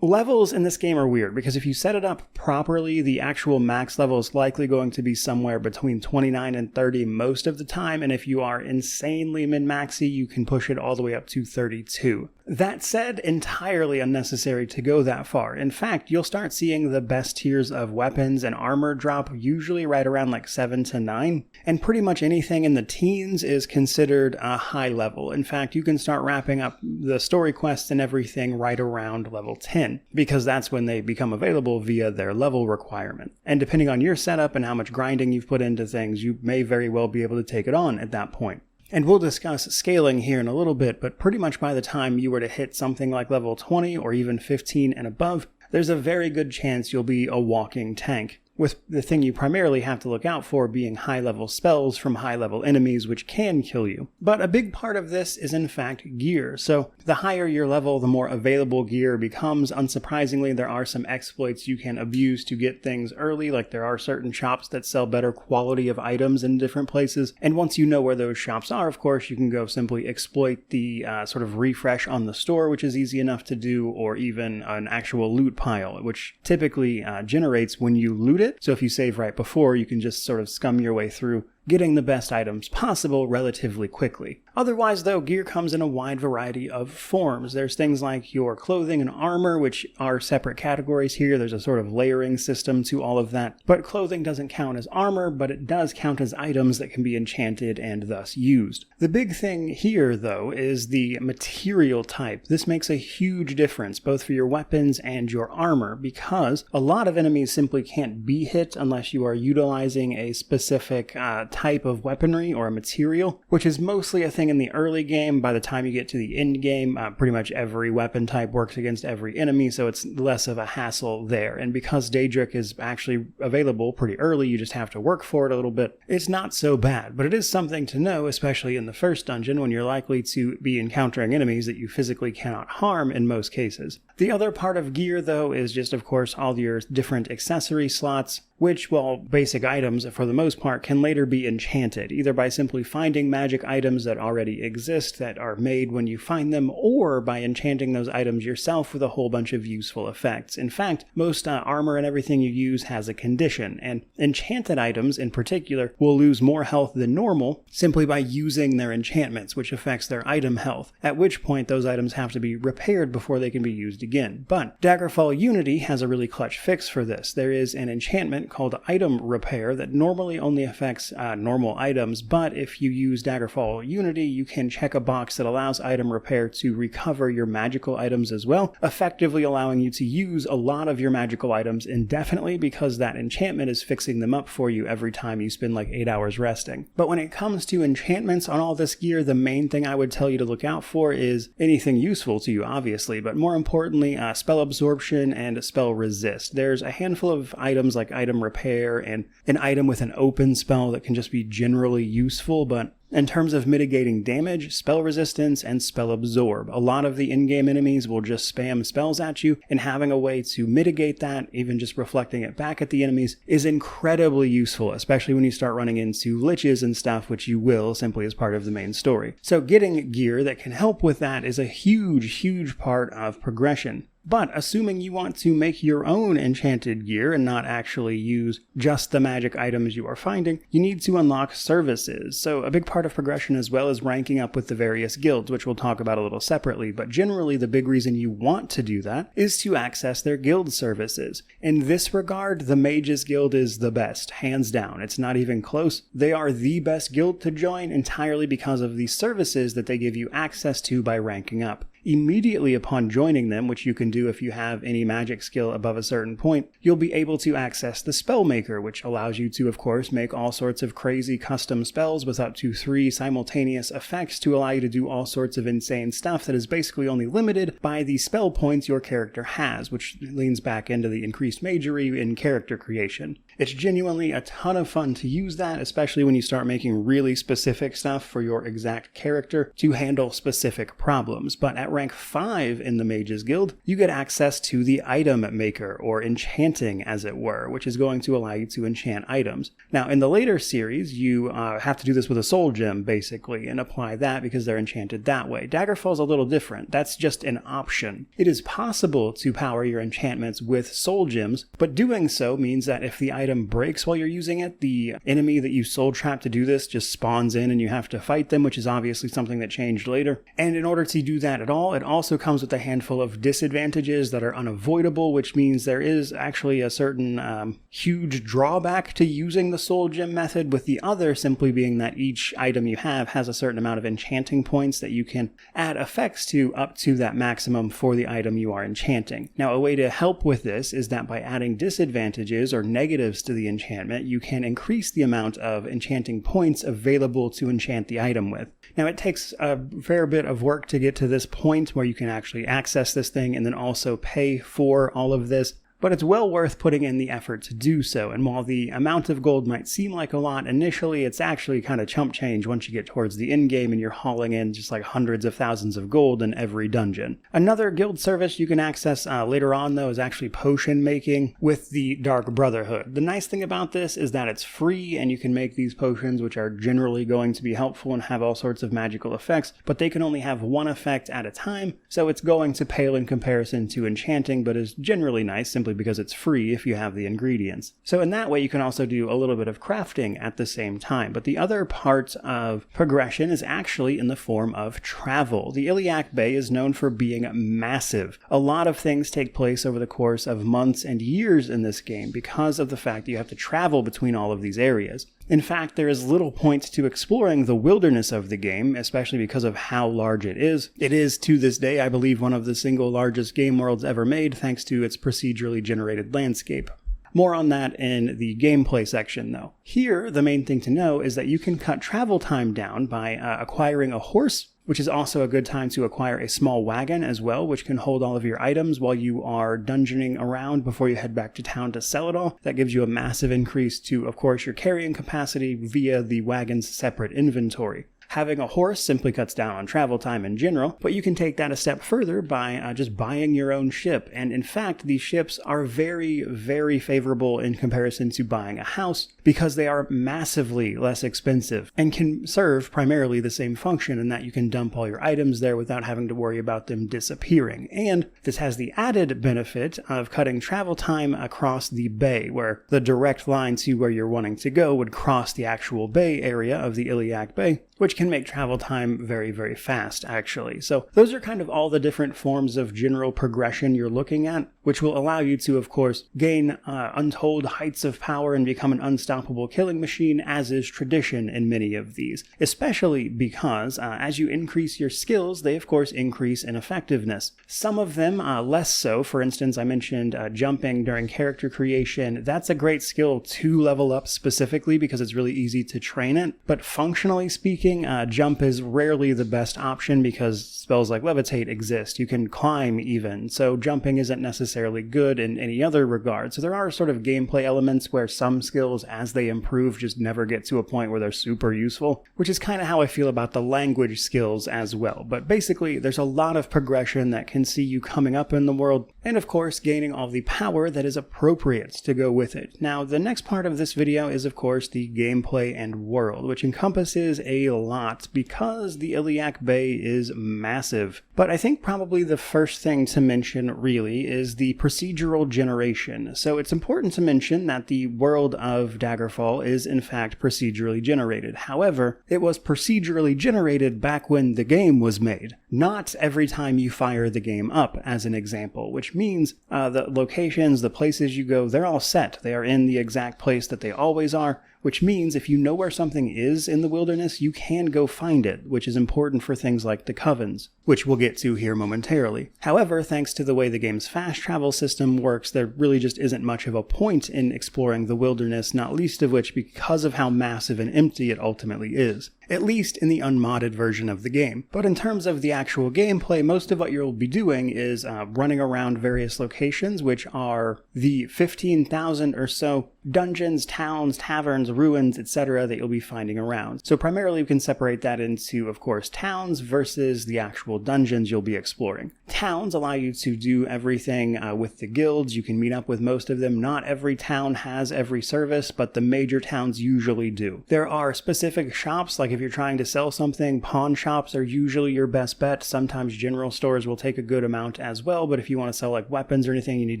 Speaker 1: levels in this game are weird, because if you set it up properly, the actual max level is likely going to be somewhere between 29 and 30 most of the time, and if you are insanely min-maxy, you can push it all the way up to 32. That said, entirely unnecessary to go that far. In fact, you'll start seeing the best tiers of weapons and armor drop usually right around like 7 to 9, and pretty much anything in the teens is considered a high level. In fact, you can start wrapping up the story quests and everything right around level 10, because that's when they become available via their level requirement. And depending on your setup and how much grinding you've put into things, you may very well be able to take it on at that point. And we'll discuss scaling here in a little bit, but pretty much by the time you were to hit something like level 20 or even 15 and above, there's a very good chance you'll be a walking tank. with the thing you primarily have to look out for being high-level spells from high-level enemies which can kill you. But a big part of this is in fact gear, so the higher your level, the more available gear becomes. Unsurprisingly, there are some exploits you can abuse to get things early, like there are certain shops that sell better quality of items in different places, and once you know where those shops are, of course, you can go simply exploit the sort of refresh on the store, which is easy enough to do, or even an actual loot pile, which typically generates when you loot it. So if you save right before, you can just sort of scum your way through getting the best items possible relatively quickly. Otherwise, though, gear comes in a wide variety of forms. There's things like your clothing and armor, which are separate categories here. There's a sort of layering system to all of that. But clothing doesn't count as armor, but it does count as items that can be enchanted and thus used. The big thing here, though, is the material type. This makes a huge difference, both for your weapons and your armor, because a lot of enemies simply can't be hit unless you are utilizing a specific type of weaponry or a material, which is mostly a thing in the early game. By the time you get to the end game, pretty much every weapon type works against every enemy, so it's less of a hassle there. And because Daedric is actually available pretty early, you just have to work for it a little bit. It's not so bad, but it is something to know, especially in the first dungeon when you're likely to be encountering enemies that you physically cannot harm in most cases. The other part of gear, though, is just, of course, all your different accessory slots, which, while basic items for the most part, can later be enchanted, either by simply finding magic items that already exist that are made when you find them, or by enchanting those items yourself with a whole bunch of useful effects. In fact, most armor and everything you use has a condition, and enchanted items in particular will lose more health than normal simply by using their enchantments, which affects their item health, at which point those items have to be repaired before they can be used again. But Daggerfall Unity has a really clutch fix for this. There is an enchantment called Item Repair that normally only affects normal items, but if you use Daggerfall Unity, you can check a box that allows Item Repair to recover your magical items as well, effectively allowing you to use a lot of your magical items indefinitely because that enchantment is fixing them up for you every time you spend like 8 hours resting. But when it comes to enchantments on all this gear, the main thing I would tell you to look out for is anything useful to you, obviously, but more importantly, spell absorption and spell resist. There's a handful of items like Item Repair and an item with an open spell that can just be generally useful, but in terms of mitigating damage, spell resistance, and spell absorb, a lot of the in-game enemies will just spam spells at you, and having a way to mitigate that, even just reflecting it back at the enemies, is incredibly useful, especially when you start running into liches and stuff, which you will simply as part of the main story. So getting gear that can help with that is a huge part of progression. But assuming you want to make your own enchanted gear and not actually use just the magic items you are finding, you need to unlock services. So a big part of progression as well is ranking up with the various guilds, which we'll talk about a little separately, but generally the big reason you want to do that is to access their guild services. In this regard, the Mages Guild is the best, hands down. It's not even close. They are the best guild to join entirely because of the services that they give you access to by ranking up. Immediately upon joining them, which you can do if you have any magic skill above a certain point, you'll be able to access the Spellmaker, which allows you to, of course, make all sorts of crazy custom spells with up to 3 simultaneous effects to allow you to do all sorts of insane stuff that is basically only limited by the spell points your character has, which leans back into the increased magery in character creation. It's genuinely a ton of fun to use that, especially when you start making really specific stuff for your exact character to handle specific problems. But at rank 5 in the Mages Guild, you get access to the Item Maker, or enchanting as it were, which is going to allow you to enchant items. Now, in the later series, you have to do this with a soul gem, basically, and apply that because they're enchanted that way. Daggerfall's a little different. That's just an option. It is possible to power your enchantments with soul gems, but doing so means that if the item breaks while you're using it, the enemy that you soul trap to do this just spawns in and you have to fight them, which is obviously something that changed later. And in order to do that at all, it also comes with a handful of disadvantages that are unavoidable, which means there is actually a certain huge drawback to using the soul gem method, with the other simply being that each item you have has a certain amount of enchanting points that you can add effects to up to that maximum for the item you are enchanting. Now, a way to help with this is that by adding disadvantages or negatives to the enchantment, you can increase the amount of enchanting points available to enchant the item with. Now, it takes a fair bit of work to get to this point where you can actually access this thing and then also pay for all of this. but it's well worth putting in the effort to do so, and while the amount of gold might seem like a lot initially, it's actually kind of chump change once you get towards the end game and you're hauling in just like hundreds of thousands of gold in every dungeon. Another guild service you can access later on though is actually potion making with the Dark Brotherhood. The nice thing about this is that it's free and you can make these potions, which are generally going to be helpful and have all sorts of magical effects, but they can only have one effect at a time, so it's going to pale in comparison to enchanting, but is generally nice simply because it's free if you have the ingredients. So in that way you can also do a little bit of crafting at the same time. But the other part of progression is actually in the form of travel. The Iliac Bay is known for being massive. A lot of things take place over the course of months and years in this game because of the fact that you have to travel between all of these areas. In fact, there is little point to exploring the wilderness of the game, especially because of how large it is. It is, to this day, I believe, one of the single largest game worlds ever made, thanks to its procedurally generated landscape. More on that in the gameplay section, though. Here, the main thing to know is that you can cut travel time down by acquiring a horse, which is also a good time to acquire a small wagon as well, which can hold all of your items while you are dungeoning around before you head back to town to sell it all. That gives you a massive increase to, of course, your carrying capacity via the wagon's separate inventory. Having a horse simply cuts down on travel time in general, but you can take that a step further by just buying your own ship. And in fact, these ships are very, very favorable in comparison to buying a house because they are massively less expensive and can serve primarily the same function in that you can dump all your items there without having to worry about them disappearing. And this has the added benefit of cutting travel time across the bay, where the direct line to where you're wanting to go would cross the actual bay area of the Iliac Bay, which can make travel time very, very fast, actually. So those are kind of all the different forms of general progression you're looking at, which will allow you to, of course, gain untold heights of power and become an unstoppable killing machine, as is tradition in many of these. Especially because, as you increase your skills, they, of course, increase in effectiveness. Some of them less so. For instance, I mentioned jumping during character creation. That's a great skill to level up specifically because it's really easy to train it. But functionally speaking, jump is rarely the best option because spells like levitate exist. You can climb even, so jumping isn't necessarily good in any other regard. So there are sort of gameplay elements where some skills, as they improve, just never get to a point where they're super useful, which is kind of how I feel about the language skills as well. But basically, there's a lot of progression that can see you coming up in the world, and of course, gaining all the power that is appropriate to go with it. Now, the next part of this video is, of course, the gameplay and world, which encompasses a lot because the Iliac Bay is massive. But I think probably the first thing to mention really is the procedural generation. So it's important to mention that the world of Daggerfall is in fact procedurally generated. However, it was procedurally generated back when the game was made, not every time you fire the game up, as an example, which means the locations, the places you go, they're all set. They are in the exact place that they always are, which means if you know where something is in the wilderness, you can go find it, which is important for things like the covens, which we'll get to here momentarily. However, thanks to the way the game's fast travel system works, there really just isn't much of a point in exploring the wilderness, not least of which because of how massive and empty it ultimately is, at least in the unmodded version of the game. But in terms of the actual gameplay, most of what you'll be doing is running around various locations, which are the 15,000 or so dungeons, towns, taverns, ruins, etc. that you'll be finding around. So primarily we can separate that into, of course, towns versus the actual dungeons you'll be exploring. Towns allow you to do everything with the guilds. You can meet up with most of them. Not every town has every service, but the major towns usually do. There are specific shops, like if you're trying to sell something, pawn shops are usually your best bet. Sometimes general stores will take a good amount as well, but if you want to sell like weapons or anything, you need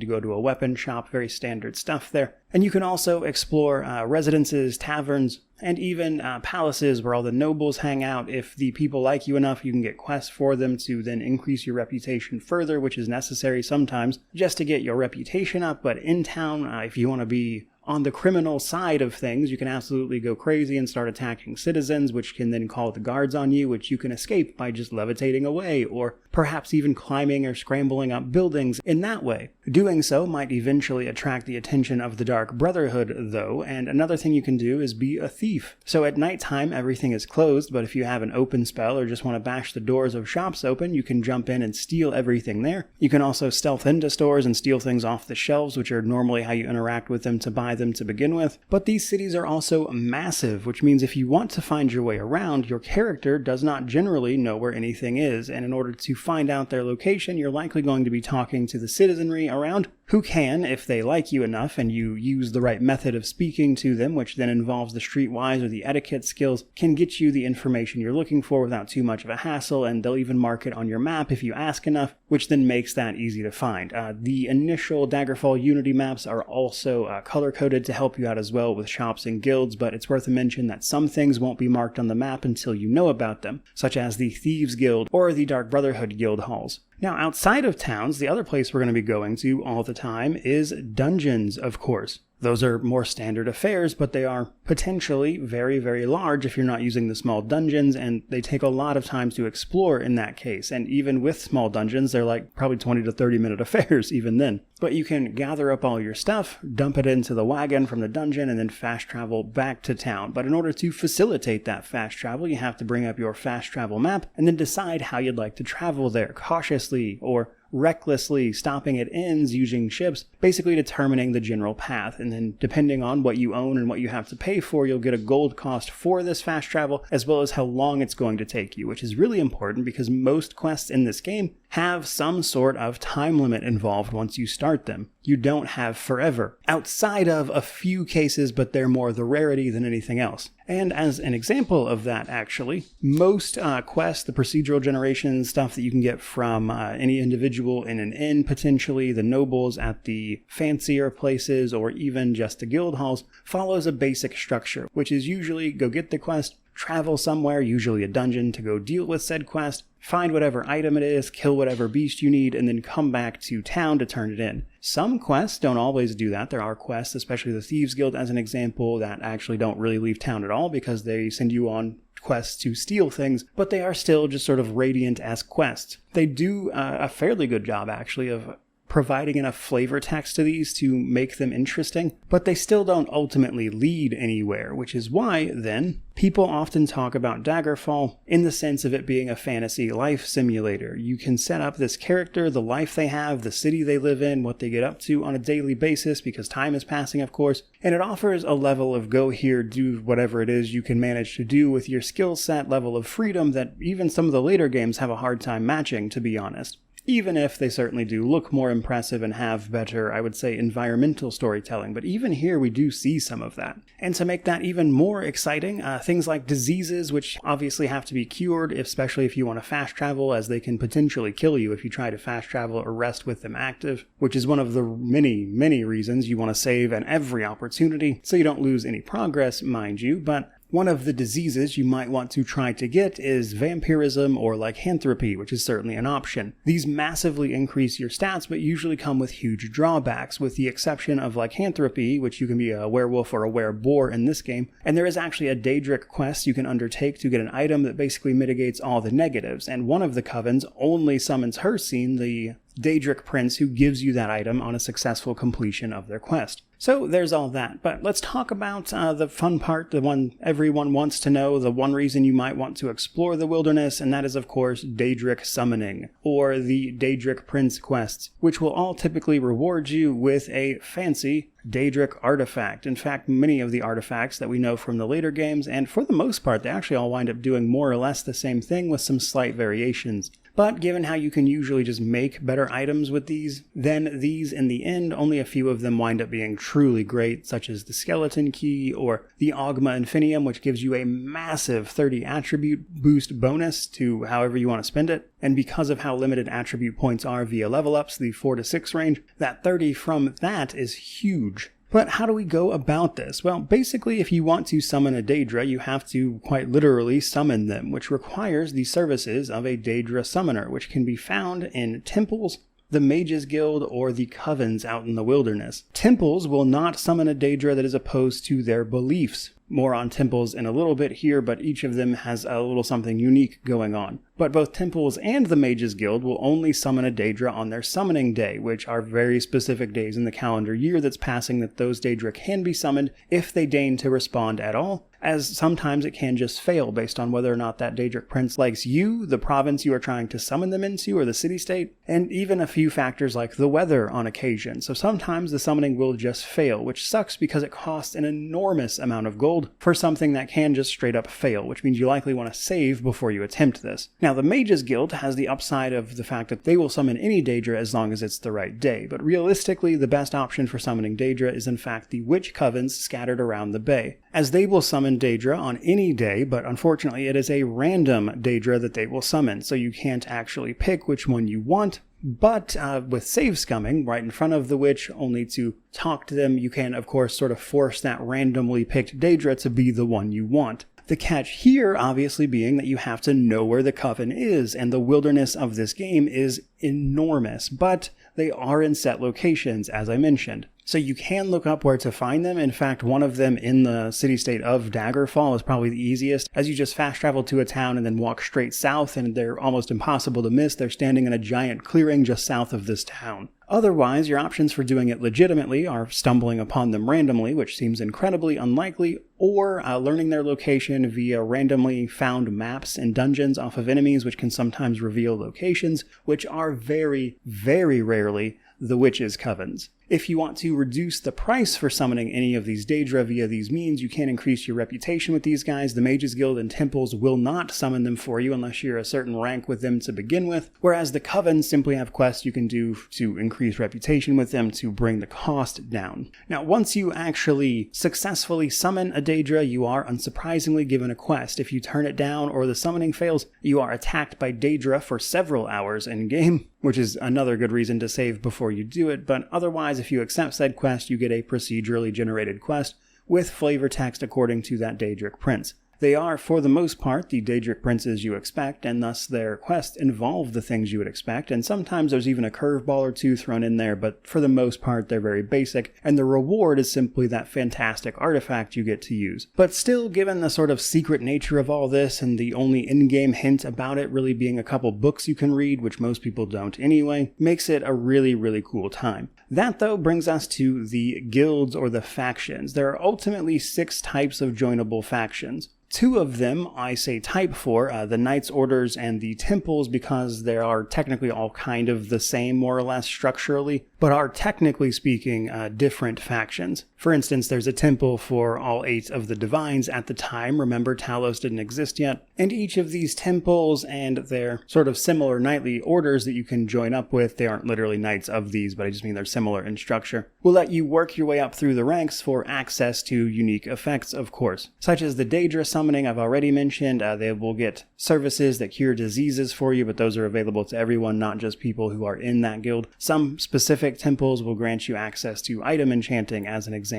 Speaker 1: to go to a weapon shop. Very standard stuff there. And you can also explore residences, taverns, and even palaces where all the nobles hang out. If the people like you enough, you can get quests for them to then increase your reputation further, which is necessary sometimes just to get your reputation up. But in town, if you want to be On the criminal side of things, you can absolutely go crazy and start attacking citizens, which can then call the guards on you, which you can escape by just levitating away, or perhaps even climbing or scrambling up buildings in that way. Doing so might eventually attract the attention of the Dark Brotherhood, though, and another thing you can do is be a thief. So at nighttime, everything is closed, but if you have an open spell or just want to bash the doors of shops open, you can jump in and steal everything there. You can also stealth into stores and steal things off the shelves, which are normally how you interact with them to buy them to begin with. But these cities are also massive, which means if you want to find your way around, your character does not generally know where anything is, and in order to find out their location, you're likely going to be talking to the citizenry around, who can, if they like you enough and you use the right method of speaking to them, which then involves the streetwise or the etiquette skills, can get you the information you're looking for without too much of a hassle, and they'll even mark it on your map if you ask enough, which then makes that easy to find. The initial Daggerfall Unity maps are also color-coded to help you out as well with shops and guilds, but it's worth a mention that some things won't be marked on the map until you know about them, such as the Thieves Guild or the Dark Brotherhood guild halls. Now, outside of towns, the other place we're going to be going to all the time is dungeons, of course. Those are more standard affairs, but they are potentially very, very large if you're not using the small dungeons, and they take a lot of time to explore in that case. And even with small dungeons, they're like probably 20 to 30 minute affairs even then. But you can gather up all your stuff, dump it into the wagon from the dungeon, and then fast travel back to town. But in order to facilitate that fast travel, you have to bring up your fast travel map and then decide how you'd like to travel there, cautiously or recklessly, stopping at inns using ships, basically determining the general path. And then depending on what you own and what you have to pay for, you'll get a gold cost for this fast travel, as well as how long it's going to take you, which is really important because most quests in this game have some sort of time limit involved once you start them. You don't have forever, outside of a few cases, but they're more the rarity than anything else. And as an example of that, actually, most quests, the procedural generation stuff that you can get from any individual in an inn, potentially the nobles at the fancier places, or even just the guild halls, follows a basic structure, which is usually go get the quest, travel somewhere, usually a dungeon, to go deal with said quest, find whatever item it is, kill whatever beast you need, and then come back to town to turn it in. Some quests don't always do that. There are quests, especially the Thieves Guild as an example, that actually don't really leave town at all because they send you on quests to steal things, but they are still just sort of Radiant-esque quests. They do a fairly good job, actually, of providing enough flavor text to these to make them interesting, but they still don't ultimately lead anywhere, which is why, then, people often talk about Daggerfall in the sense of it being a fantasy life simulator. You can set up this character, the life they have, the city they live in, what they get up to on a daily basis, because time is passing, of course, and it offers a level of go here, do whatever it is you can manage to do with your skill set, level of freedom that even some of the later games have a hard time matching, to be honest. Even if they certainly do look more impressive and have better, I would say, environmental storytelling. But even here, we do see some of that. And to make that even more exciting, things like diseases, which obviously have to be cured, especially if you want to fast travel, as they can potentially kill you if you try to fast travel or rest with them active, which is one of the many, many reasons you want to save at every opportunity, so you don't lose any progress, mind you. But one of the diseases you might want to try to get is vampirism or lycanthropy, which is certainly an option. These massively increase your stats, but usually come with huge drawbacks, with the exception of lycanthropy, which you can be a werewolf or a wereboar in this game. And there is actually a Daedric quest you can undertake to get an item that basically mitigates all the negatives, and one of the covens only summons Hircine, the Daedric prince, who gives you that item on a successful completion of their quest. So there's all that, but let's talk about the fun part, the one everyone wants to know, the one reason you might want to explore the wilderness, and that is, of course, Daedric summoning, or the Daedric prince quests, which will all typically reward you with a fancy Daedric artifact. In fact, many of the artifacts that we know from the later games, and for the most part, they actually all wind up doing more or less the same thing with some slight variations. But given how you can usually just make better items with these, then these in the end, only a few of them wind up being truly great, such as the Skeleton Key or the Augma Infinium, which gives you a massive 30 attribute boost bonus to however you want to spend it. And because of how limited attribute points are via level ups, the 4 to 6 range, that 30 from that is huge. But how do we go about this? Well, basically, if you want to summon a Daedra, you have to quite literally summon them, which requires the services of a Daedra summoner, which can be found in temples the Mages Guild, or the Covens out in the wilderness. Temples will not summon a Daedra that is opposed to their beliefs. More on temples in a little bit here, but each of them has a little something unique going on. But both temples and the Mages Guild will only summon a Daedra on their summoning day, which are very specific days in the calendar year that's passing that those Daedra can be summoned if they deign to respond at all, as sometimes it can just fail based on whether or not that Daedric Prince likes you, the province you are trying to summon them into, or the city-state, and even a few factors like the weather on occasion. So sometimes the summoning will just fail, which sucks because it costs an enormous amount of gold for something that can just straight up fail, which means you likely want to save before you attempt this. Now, the Mages Guild has the upside of the fact that they will summon any Daedra as long as it's the right day, but realistically, the best option for summoning Daedra is in fact the Witch Covens scattered around the bay, as they will summon Daedra on any day, but unfortunately it is a random Daedra that they will summon, so you can't actually pick which one you want. But with save scumming right in front of the witch, only to talk to them, you can of course sort of force that randomly picked Daedra to be the one you want. The catch here obviously being that you have to know where the coven is, and the wilderness of this game is enormous, but they are in set locations, as I mentioned. So you can look up where to find them. In fact, one of them in the city-state of Daggerfall is probably the easiest, as you just fast travel to a town and then walk straight south, and they're almost impossible to miss. They're standing in a giant clearing just south of this town. Otherwise, your options for doing it legitimately are stumbling upon them randomly, which seems incredibly unlikely, or learning their location via randomly found maps and dungeons off of enemies, which can sometimes reveal locations, which are very, very rarely the Witches' Covens. If you want to reduce the price for summoning any of these Daedra via these means, you can increase your reputation with these guys. The Mages Guild and Temples will not summon them for you unless you're a certain rank with them to begin with, whereas the Covens simply have quests you can do to increase reputation with them to bring the cost down. Now, once you actually successfully summon a Daedra, you are unsurprisingly given a quest. If you turn it down or the summoning fails, you are attacked by Daedra for several hours in-game, which is another good reason to save before you do it, but otherwise, if you accept said quest, you get a procedurally generated quest with flavor text according to that Daedric Prince. They are, for the most part, the Daedric Princes you expect, and thus their quests involve the things you would expect, and sometimes there's even a curveball or two thrown in there, but for the most part they're very basic, and the reward is simply that fantastic artifact you get to use. But still, given the sort of secret nature of all this, and the only in-game hint about it really being a couple books you can read, which most people don't anyway, makes it a really, really cool time. That, though, brings us to the guilds or the factions. There are ultimately 6 types of joinable factions. 2 of them I say type for, the Knights Orders and the Temples, because they are technically all kind of the same more or less structurally, but are technically speaking different factions. For instance, there's a temple for all 8 of the Divines at the time. Remember, Talos didn't exist yet. And each of these temples and their sort of similar knightly orders that you can join up with, they aren't literally knights of these, but I just mean they're similar in structure, will let you work your way up through the ranks for access to unique effects, of course, such as the Daedra summoning I've already mentioned. They will get services that cure diseases for you, but those are available to everyone, not just people who are in that guild. Some specific temples will grant you access to item enchanting, as an example.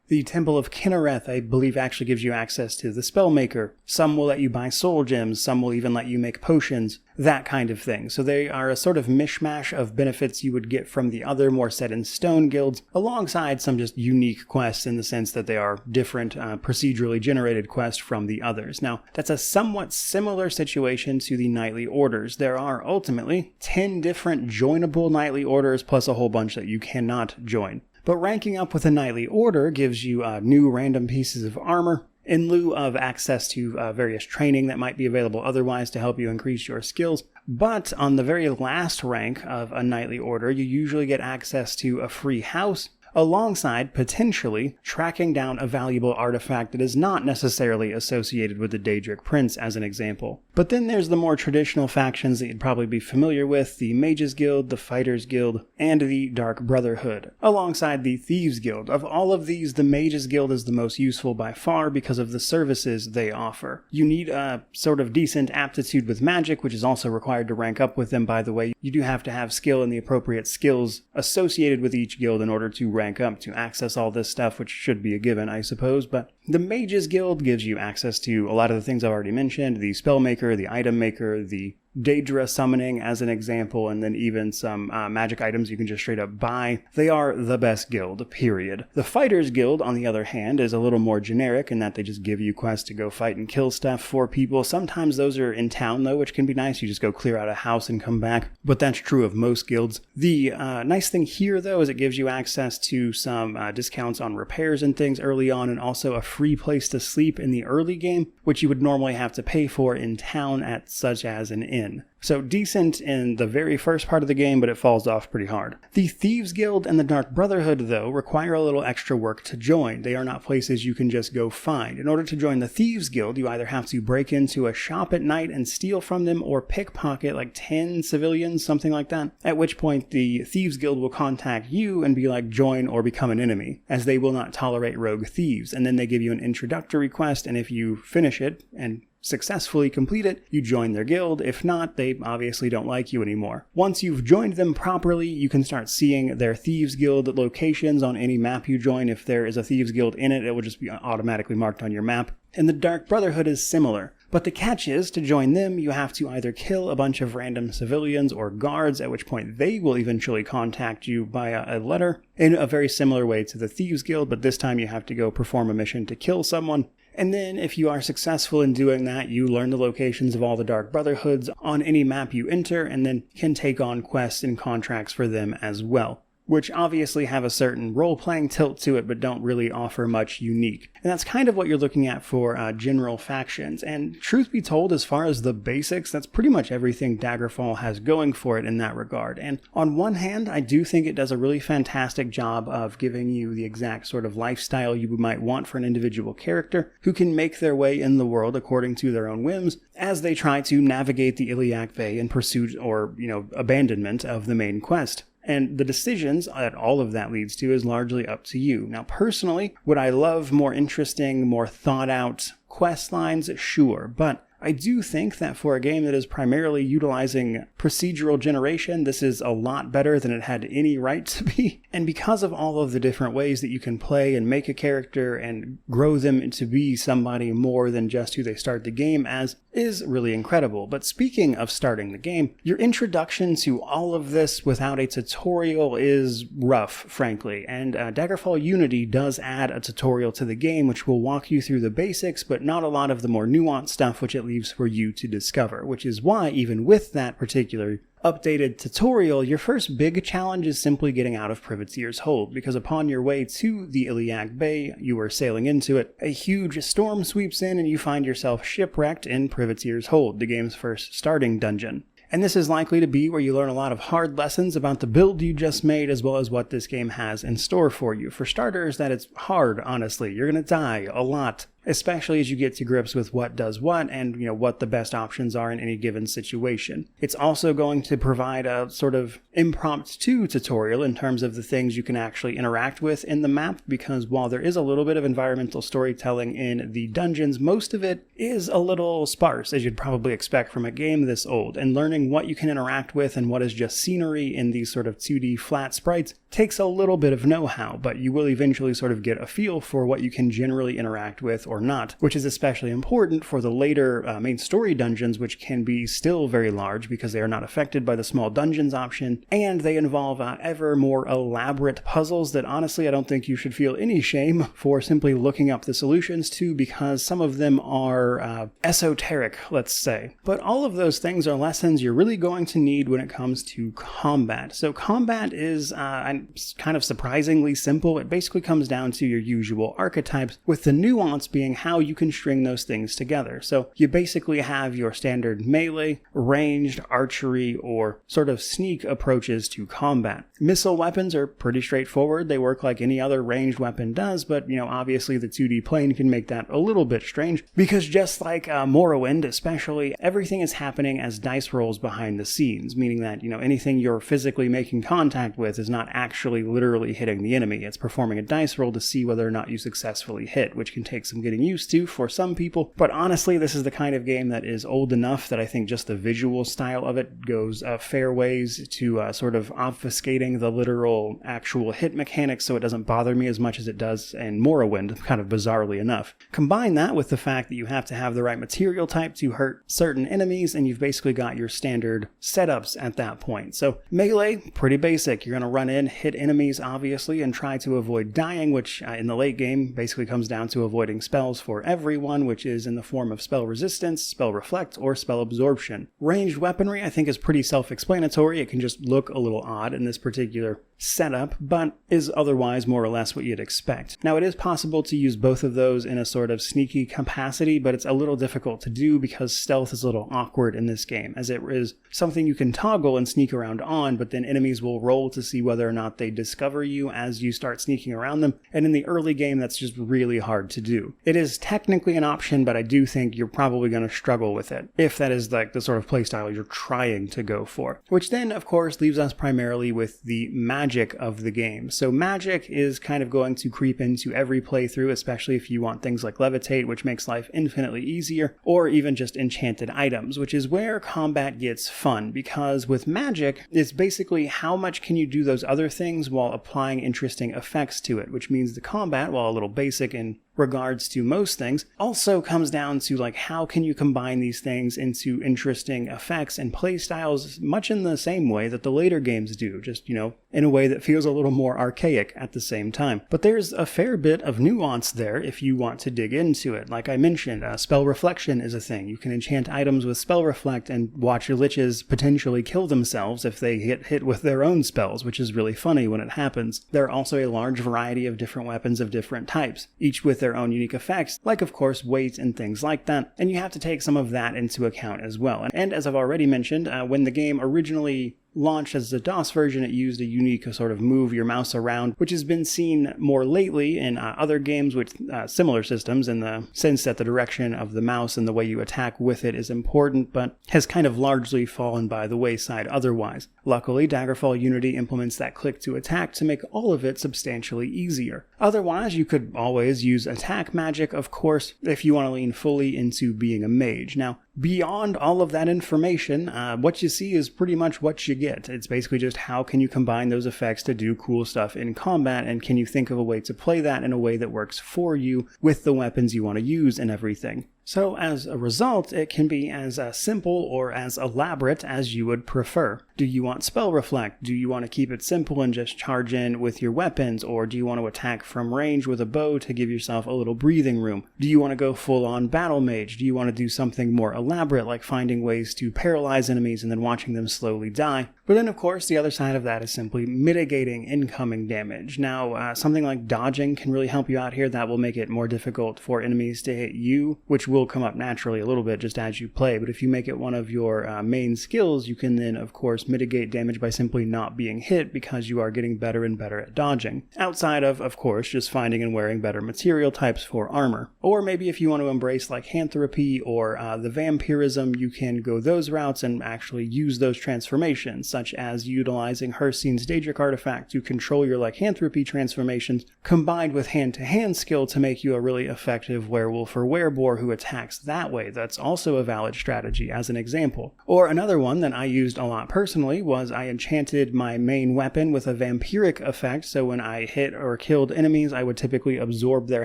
Speaker 1: The Temple of Kinnereth, I believe, actually gives you access to the Spellmaker. Some will let you buy soul gems, some will even let you make potions, that kind of thing. So they are a sort of mishmash of benefits you would get from the other more set-in-stone guilds, alongside some just unique quests in the sense that they are different procedurally generated quests from the others. Now, that's a somewhat similar situation to the Knightly Orders. There are ultimately 10 different joinable Knightly Orders, plus a whole bunch that you cannot join. But ranking up with a Knightly Order gives you new random pieces of armor, in lieu of access to various training that might be available otherwise to help you increase your skills. But on the very last rank of a Knightly Order, you usually get access to a free house, alongside potentially tracking down a valuable artifact that is not necessarily associated with the Daedric Prince, as an example. But then there's the more traditional factions that you'd probably be familiar with, the Mages Guild, the Fighters Guild, and the Dark Brotherhood, alongside the Thieves Guild. Of all of these, the Mages Guild is the most useful by far because of the services they offer. You need a sort of decent aptitude with magic, which is also required to rank up with them, by the way. You do have to have skill and the appropriate skills associated with each guild in order to rank up to access all this stuff, which should be a given, I suppose. But the Mages Guild gives you access to a lot of the things I've already mentioned: the Spellmaker, the Item Maker, the Daedra summoning as an example, and then even some magic items you can just straight up buy. They are the best guild, period. The Fighters Guild, on the other hand, is a little more generic in that they just give you quests to go fight and kill stuff for people. Sometimes those are in town though, which can be nice. You just go clear out a house and come back, but that's true of most guilds. The nice thing here though is it gives you access to some discounts on repairs and things early on, and also a free place to sleep in the early game, which you would normally have to pay for in town at such as an inn. So decent in the very first part of the game, but it falls off pretty hard. The Thieves Guild and the Dark Brotherhood, though, require a little extra work to join. They are not places you can just go find. In order to join the Thieves Guild, you either have to break into a shop at night and steal from them, or pickpocket like 10 civilians, something like that, at which point the Thieves Guild will contact you and be like, join or become an enemy, as they will not tolerate rogue thieves. And then they give you an introductory quest, and if you finish it and successfully complete it, you join their guild. If not, they obviously don't like you anymore. Once you've joined them properly, you can start seeing their Thieves Guild locations on any map you join. If there is a Thieves Guild in it, it will just be automatically marked on your map. And the Dark Brotherhood is similar. But the catch is, to join them, you have to either kill a bunch of random civilians or guards, at which point they will eventually contact you via a letter in a very similar way to the Thieves Guild, but this time you have to go perform a mission to kill someone. And then, if you are successful in doing that, you learn the locations of all the Dark Brotherhoods on any map you enter, and then can take on quests and contracts for them as well, which obviously have a certain role-playing tilt to it, but don't really offer much unique. And that's kind of what you're looking at for general factions. And truth be told, as far as the basics, that's pretty much everything Daggerfall has going for it in that regard. And on one hand, I do think it does a really fantastic job of giving you the exact sort of lifestyle you might want for an individual character who can make their way in the world according to their own whims as they try to navigate the Iliac Bay in pursuit or, abandonment of the main quest. And the decisions that all of that leads to is largely up to you. Now, personally, would I love more interesting, more thought-out quest lines? Sure, but I do think that for a game that is primarily utilizing procedural generation, this is a lot better than it had any right to be. And because of all of the different ways that you can play and make a character and grow them to be somebody more than just who they start the game as, is really incredible. But speaking of starting the game, your introduction to all of this without a tutorial is rough, frankly. And Daggerfall Unity does add a tutorial to the game, which will walk you through the basics, but not a lot of the more nuanced stuff, which it leaves for you to discover, which is why even with that particular updated tutorial, your first big challenge is simply getting out of Privateer's Hold, because upon your way to the Iliac Bay, you are sailing into it, a huge storm sweeps in and you find yourself shipwrecked in Privateer's Hold, the game's first starting dungeon. And this is likely to be where you learn a lot of hard lessons about the build you just made, as well as what this game has in store for you. For starters, that it's hard, honestly. You're going to die a lot, especially as you get to grips with what does what and, what the best options are in any given situation. It's also going to provide a sort of impromptu tutorial in terms of the things you can actually interact with in the map, because while there is a little bit of environmental storytelling in the dungeons, most of it is a little sparse, as you'd probably expect from a game this old, and learning what you can interact with and what is just scenery in these sort of 2D flat sprites takes a little bit of know-how, but you will eventually sort of get a feel for what you can generally interact with or not, which is especially important for the later main story dungeons, which can be still very large because they are not affected by the small dungeons option, and they involve ever more elaborate puzzles that honestly I don't think you should feel any shame for simply looking up the solutions to, because some of them are esoteric, let's say. But all of those things are lessons you're really going to need when it comes to combat. So combat is kind of surprisingly simple. It basically comes down to your usual archetypes, with the nuance being how you can string those things together. So you basically have your standard melee, ranged, archery, or sort of sneak approaches to combat. Missile weapons are pretty straightforward. They work like any other ranged weapon does, but obviously the 2D plane can make that a little bit strange, because just like Morrowind especially, everything is happening as dice rolls behind the scenes, meaning that anything you're physically making contact with is not actually literally hitting the enemy. It's performing a dice roll to see whether or not you successfully hit, which can take some getting used to for some people, but honestly, this is the kind of game that is old enough that I think just the visual style of it goes a fair ways to sort of obfuscating the literal actual hit mechanics, so it doesn't bother me as much as it does in Morrowind, kind of bizarrely enough. Combine that with the fact that you have to have the right material type to hurt certain enemies, and you've basically got your standard setups at that point. So melee, pretty basic. You're going to run in, hit enemies obviously, and try to avoid dying, which in the late game basically comes down to avoiding spells for everyone, which is in the form of spell resistance, spell reflect, or spell absorption. Ranged weaponry I think is pretty self-explanatory. It can just look a little odd in this particular setup, but is otherwise more or less what you'd expect. Now, it is possible to use both of those in a sort of sneaky capacity, but it's a little difficult to do because stealth is a little awkward in this game, as it is something you can toggle and sneak around on, but then enemies will roll to see whether or not they discover you as you start sneaking around them, and in the early game that's just really hard to do. It is technically an option, but I do think you're probably going to struggle with it, if that is like the sort of playstyle you're trying to go for. Which then, of course, leaves us primarily with the magic of the game. So magic is kind of going to creep into every playthrough, especially if you want things like levitate, which makes life infinitely easier, or even just enchanted items, which is where combat gets fun, because with magic, it's basically how much can you do those other things while applying interesting effects to it, which means the combat, while a little basic in regards to most things, also comes down to like how can you combine these things into interesting effects and play styles, much in the same way that the later games do, just, you know, in a way that feels a little more archaic at the same time. But there's a fair bit of nuance there if you want to dig into it. Like I mentioned, spell reflection is a thing. You can enchant items with spell reflect and watch your liches potentially kill themselves if they get hit with their own spells, which is really funny when it happens. There are also a large variety of different weapons of different types, each with their own unique effects, like of course weight and things like that, and you have to take some of that into account as well. And as I've already mentioned, when the game originally launched as the DOS version, it used a unique sort of move your mouse around, which has been seen more lately in other games with similar systems, in the sense that the direction of the mouse and the way you attack with it is important, but has kind of largely fallen by the wayside otherwise. Luckily, Daggerfall Unity implements that click to attack to make all of it substantially easier. Otherwise, you could always use attack magic, of course, if you want to lean fully into being a mage. Now, beyond all of that information, what you see is pretty much what you get. It's basically just how can you combine those effects to do cool stuff in combat, and can you think of a way to play that in a way that works for you with the weapons you want to use and everything. So as a result, it can be as simple or as elaborate as you would prefer. Do you want spell reflect? Do you want to keep it simple and just charge in with your weapons? Or do you want to attack from range with a bow to give yourself a little breathing room? Do you want to go full on battle mage? Do you want to do something more elaborate, like finding ways to paralyze enemies and then watching them slowly die? But then of course the other side of that is simply mitigating incoming damage. Now something like dodging can really help you out here. That will make it more difficult for enemies to hit you, which will come up naturally a little bit just as you play, but if you make it one of your main skills, you can then of course mitigate damage by simply not being hit, because you are getting better and better at dodging. Outside of course, just finding and wearing better material types for armor. Or maybe if you want to embrace like Lycanthropy or the vampirism, you can go those routes and actually use those transformations, such as utilizing Hircine's Daedric artifact to control your Lycanthropy transformations, combined with hand-to-hand skill to make you a really effective werewolf or wereboar who attacks that way. That's also a valid strategy as an example. Or another one that I used a lot personally was I enchanted my main weapon with a vampiric effect, so when I hit or killed enemies, I would typically absorb their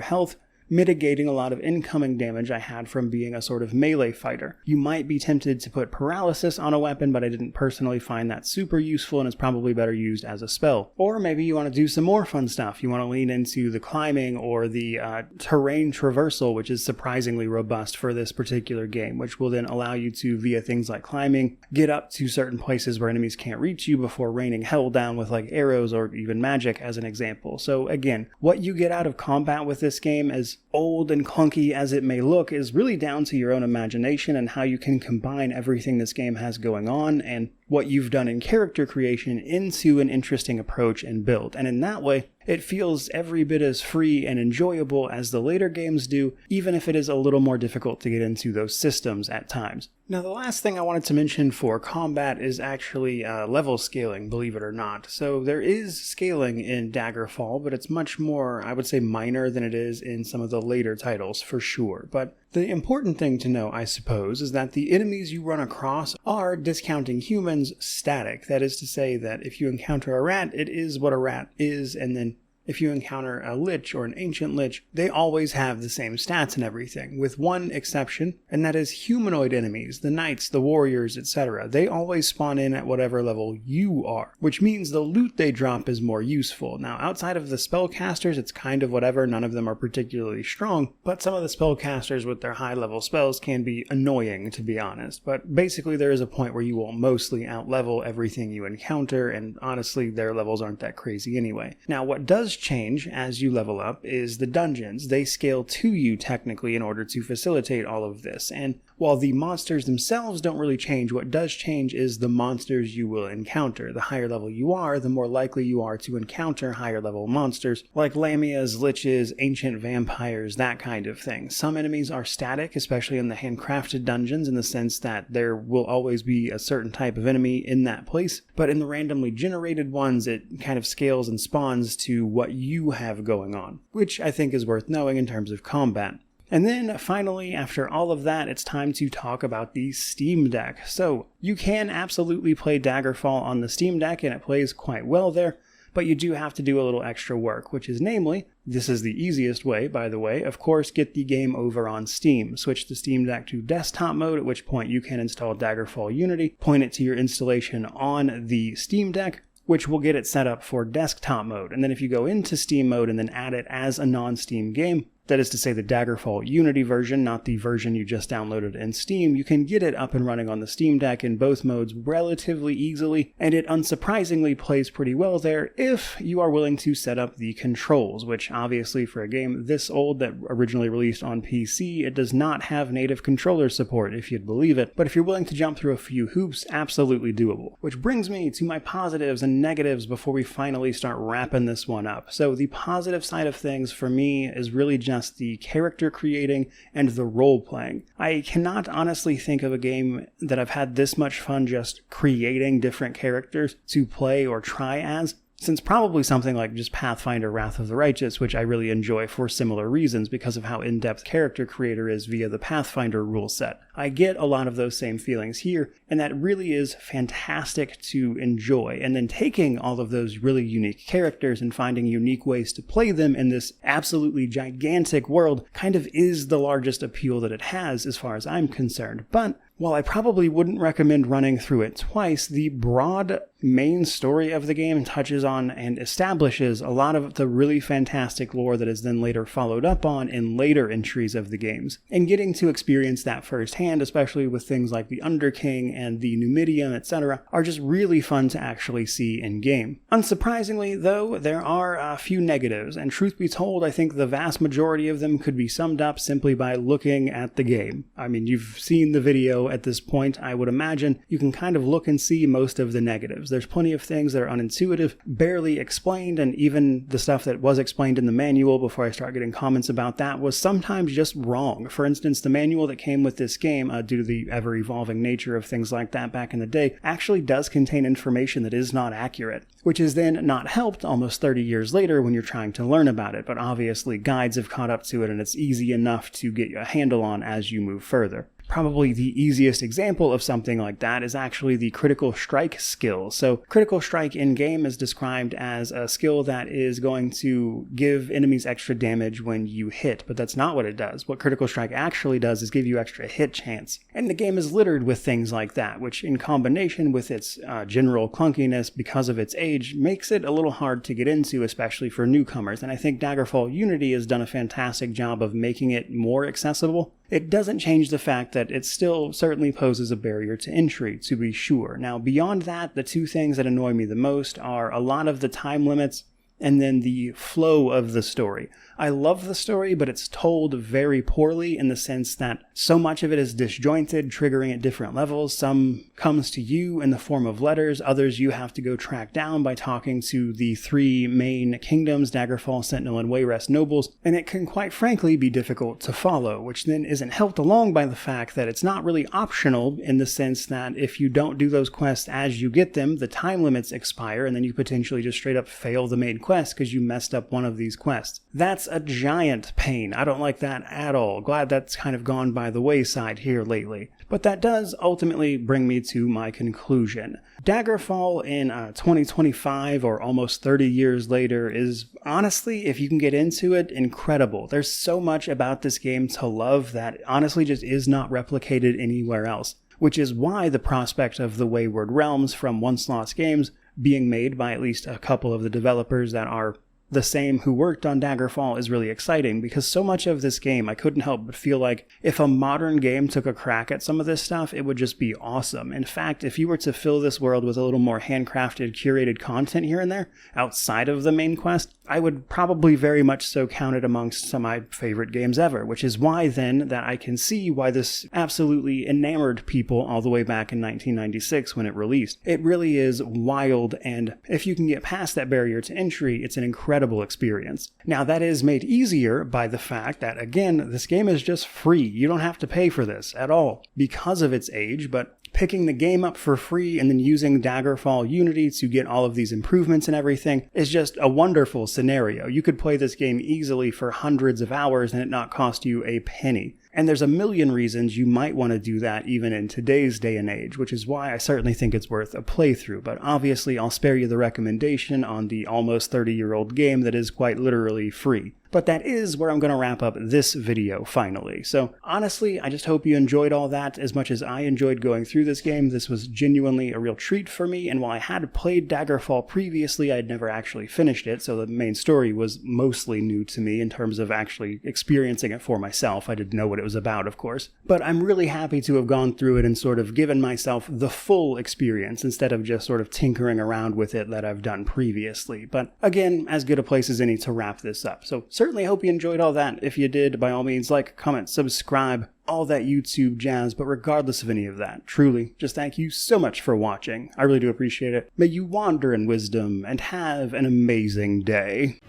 Speaker 1: health, mitigating a lot of incoming damage I had from being a sort of melee fighter. You might be tempted to put paralysis on a weapon, but I didn't personally find that super useful, and it's probably better used as a spell. Or maybe you want to do some more fun stuff. You want to lean into the climbing or the terrain traversal, which is surprisingly robust for this particular game, which will then allow you to, via things like climbing, get up to certain places where enemies can't reach you before raining hell down with like arrows or even magic as an example. So again, what you get out of combat with this game, as old and clunky as it may look, is really down to your own imagination and how you can combine everything this game has going on and what you've done in character creation into an interesting approach and build. And in that way, it feels every bit as free and enjoyable as the later games do, even if it is a little more difficult to get into those systems at times. Now, the last thing I wanted to mention for combat is actually level scaling, believe it or not. So there is scaling in Daggerfall, but it's much more, I would say, minor than it is in some of the later titles, for sure. But the important thing to know, I suppose, is that the enemies you run across are, discounting humans, static. That is to say that if you encounter a rat, it is what a rat is, and then if you encounter a lich or an ancient lich, they always have the same stats and everything, with one exception, and that is humanoid enemies, the knights, the warriors, etc. They always spawn in at whatever level you are, which means the loot they drop is more useful. Now, outside of the spellcasters, it's kind of whatever, none of them are particularly strong, but some of the spellcasters with their high-level spells can be annoying, to be honest. But basically, there is a point where you will mostly outlevel everything you encounter, and honestly, their levels aren't that crazy anyway. Now, what does change as you level up is the dungeons. They scale to you technically in order to facilitate all of this, and while the monsters themselves don't really change, what does change is the monsters you will encounter. The higher level you are, the more likely you are to encounter higher level monsters like lamias, liches, ancient vampires, that kind of thing. Some enemies are static, especially in the handcrafted dungeons, in the sense that there will always be a certain type of enemy in that place, but in the randomly generated ones, it kind of scales and spawns to what you have going on, which I think is worth knowing in terms of combat. And then finally, after all of that, it's time to talk about the Steam Deck. So you can absolutely play Daggerfall on the Steam Deck, and it plays quite well there, but you do have to do a little extra work, which is namely, this is the easiest way, by the way, of course, get the game over on Steam. Switch the Steam Deck to desktop mode, at which point you can install Daggerfall Unity, point it to your installation on the Steam Deck, which will get it set up for desktop mode. And then if you go into Steam mode and then add it as a non-Steam game, that is to say the Daggerfall Unity version, not the version you just downloaded in Steam, you can get it up and running on the Steam Deck in both modes relatively easily, and it unsurprisingly plays pretty well there if you are willing to set up the controls, which obviously for a game this old that originally released on PC, it does not have native controller support, if you'd believe it. But if you're willing to jump through a few hoops, absolutely doable. Which brings me to my positives and negatives before we finally start wrapping this one up. So the positive side of things for me is really just the character creating and the role playing. I cannot honestly think of a game that I've had this much fun just creating different characters to play or try as, since probably something like just Pathfinder Wrath of the Righteous, which I really enjoy for similar reasons because of how in-depth character creator is via the Pathfinder rule set. I get a lot of those same feelings here, and that really is fantastic to enjoy. And then taking all of those really unique characters and finding unique ways to play them in this absolutely gigantic world kind of is the largest appeal that it has as far as I'm concerned. But while I probably wouldn't recommend running through it twice, the broad main story of the game touches on and establishes a lot of the really fantastic lore that is then later followed up on in later entries of the games. And getting to experience that firsthand, especially with things like the Underking and the Numidium, etc., are just really fun to actually see in-game. Unsurprisingly, though, there are a few negatives, and truth be told, I think the vast majority of them could be summed up simply by looking at the game. I mean, you've seen the video at this point. I would imagine you can kind of look and see most of the negatives. There's plenty of things that are unintuitive, barely explained, and even the stuff that was explained in the manual before I start getting comments about that was sometimes just wrong. For instance, the manual that came with this game, due to the ever-evolving nature of things like that back in the day, actually does contain information that is not accurate, which is then not helped almost 30 years later when you're trying to learn about it, but obviously guides have caught up to it and it's easy enough to get a handle on as you move further. Probably the easiest example of something like that is actually the Critical Strike skill. So Critical Strike in-game is described as a skill that is going to give enemies extra damage when you hit, but that's not what it does. What Critical Strike actually does is give you extra hit chance. And the game is littered with things like that, which in combination with its general clunkiness because of its age makes it a little hard to get into, especially for newcomers. And I think Daggerfall Unity has done a fantastic job of making it more accessible. It doesn't change the fact that it still certainly poses a barrier to entry, to be sure. Now, beyond that, the two things that annoy me the most are a lot of the time limits and then the flow of the story. I love the story, but it's told very poorly in the sense that so much of it is disjointed, triggering at different levels. Some comes to you in the form of letters, others you have to go track down by talking to the three main kingdoms, Daggerfall, Sentinel, and Wayrest nobles, and it can quite frankly be difficult to follow, which then isn't helped along by the fact that it's not really optional in the sense that if you don't do those quests as you get them, the time limits expire, and then you potentially just straight up fail the main quest because you messed up one of these quests. That's a giant pain. I don't like that at all. Glad that's kind of gone by the wayside here lately. But that does ultimately bring me to my conclusion. Daggerfall in 2025, or almost 30 years later, is honestly, if you can get into it, incredible. There's so much about this game to love that honestly just is not replicated anywhere else, which is why the prospect of the Wayward Realms from Once Lost Games being made by at least a couple of the developers that are the same who worked on Daggerfall is really exciting, because so much of this game I couldn't help but feel like if a modern game took a crack at some of this stuff, it would just be awesome. In fact, if you were to fill this world with a little more handcrafted, curated content here and there, outside of the main quest, I would probably very much so count it amongst some of my favorite games ever, which is why then that I can see why this absolutely enamored people all the way back in 1996 when it released. It really is wild, and if you can get past that barrier to entry, it's an incredible experience. Now, that is made easier by the fact that, again, this game is just free. You don't have to pay for this at all because of its age, but picking the game up for free and then using Daggerfall Unity to get all of these improvements and everything is just a wonderful scenario. You could play this game easily for hundreds of hours and it not cost you a penny. And there's a million reasons you might want to do that even in today's day and age, which is why I certainly think it's worth a playthrough. But obviously I'll spare you the recommendation on the almost 30-year-old game that is quite literally free. But that is where I'm going to wrap up this video finally. So honestly, I just hope you enjoyed all that as much as I enjoyed going through this game. This was genuinely a real treat for me, and while I had played Daggerfall previously, I'd never actually finished it, so the main story was mostly new to me in terms of actually experiencing it for myself. I didn't know what it was about, of course. But I'm really happy to have gone through it and sort of given myself the full experience instead of just sort of tinkering around with it that I've done previously. But again, as good a place as any to wrap this up. So certainly hope you enjoyed all that. If you did, by all means, like, comment, subscribe, all that YouTube jazz. But regardless of any of that, truly, just thank you so much for watching. I really do appreciate it. May you wander in wisdom and have an amazing day.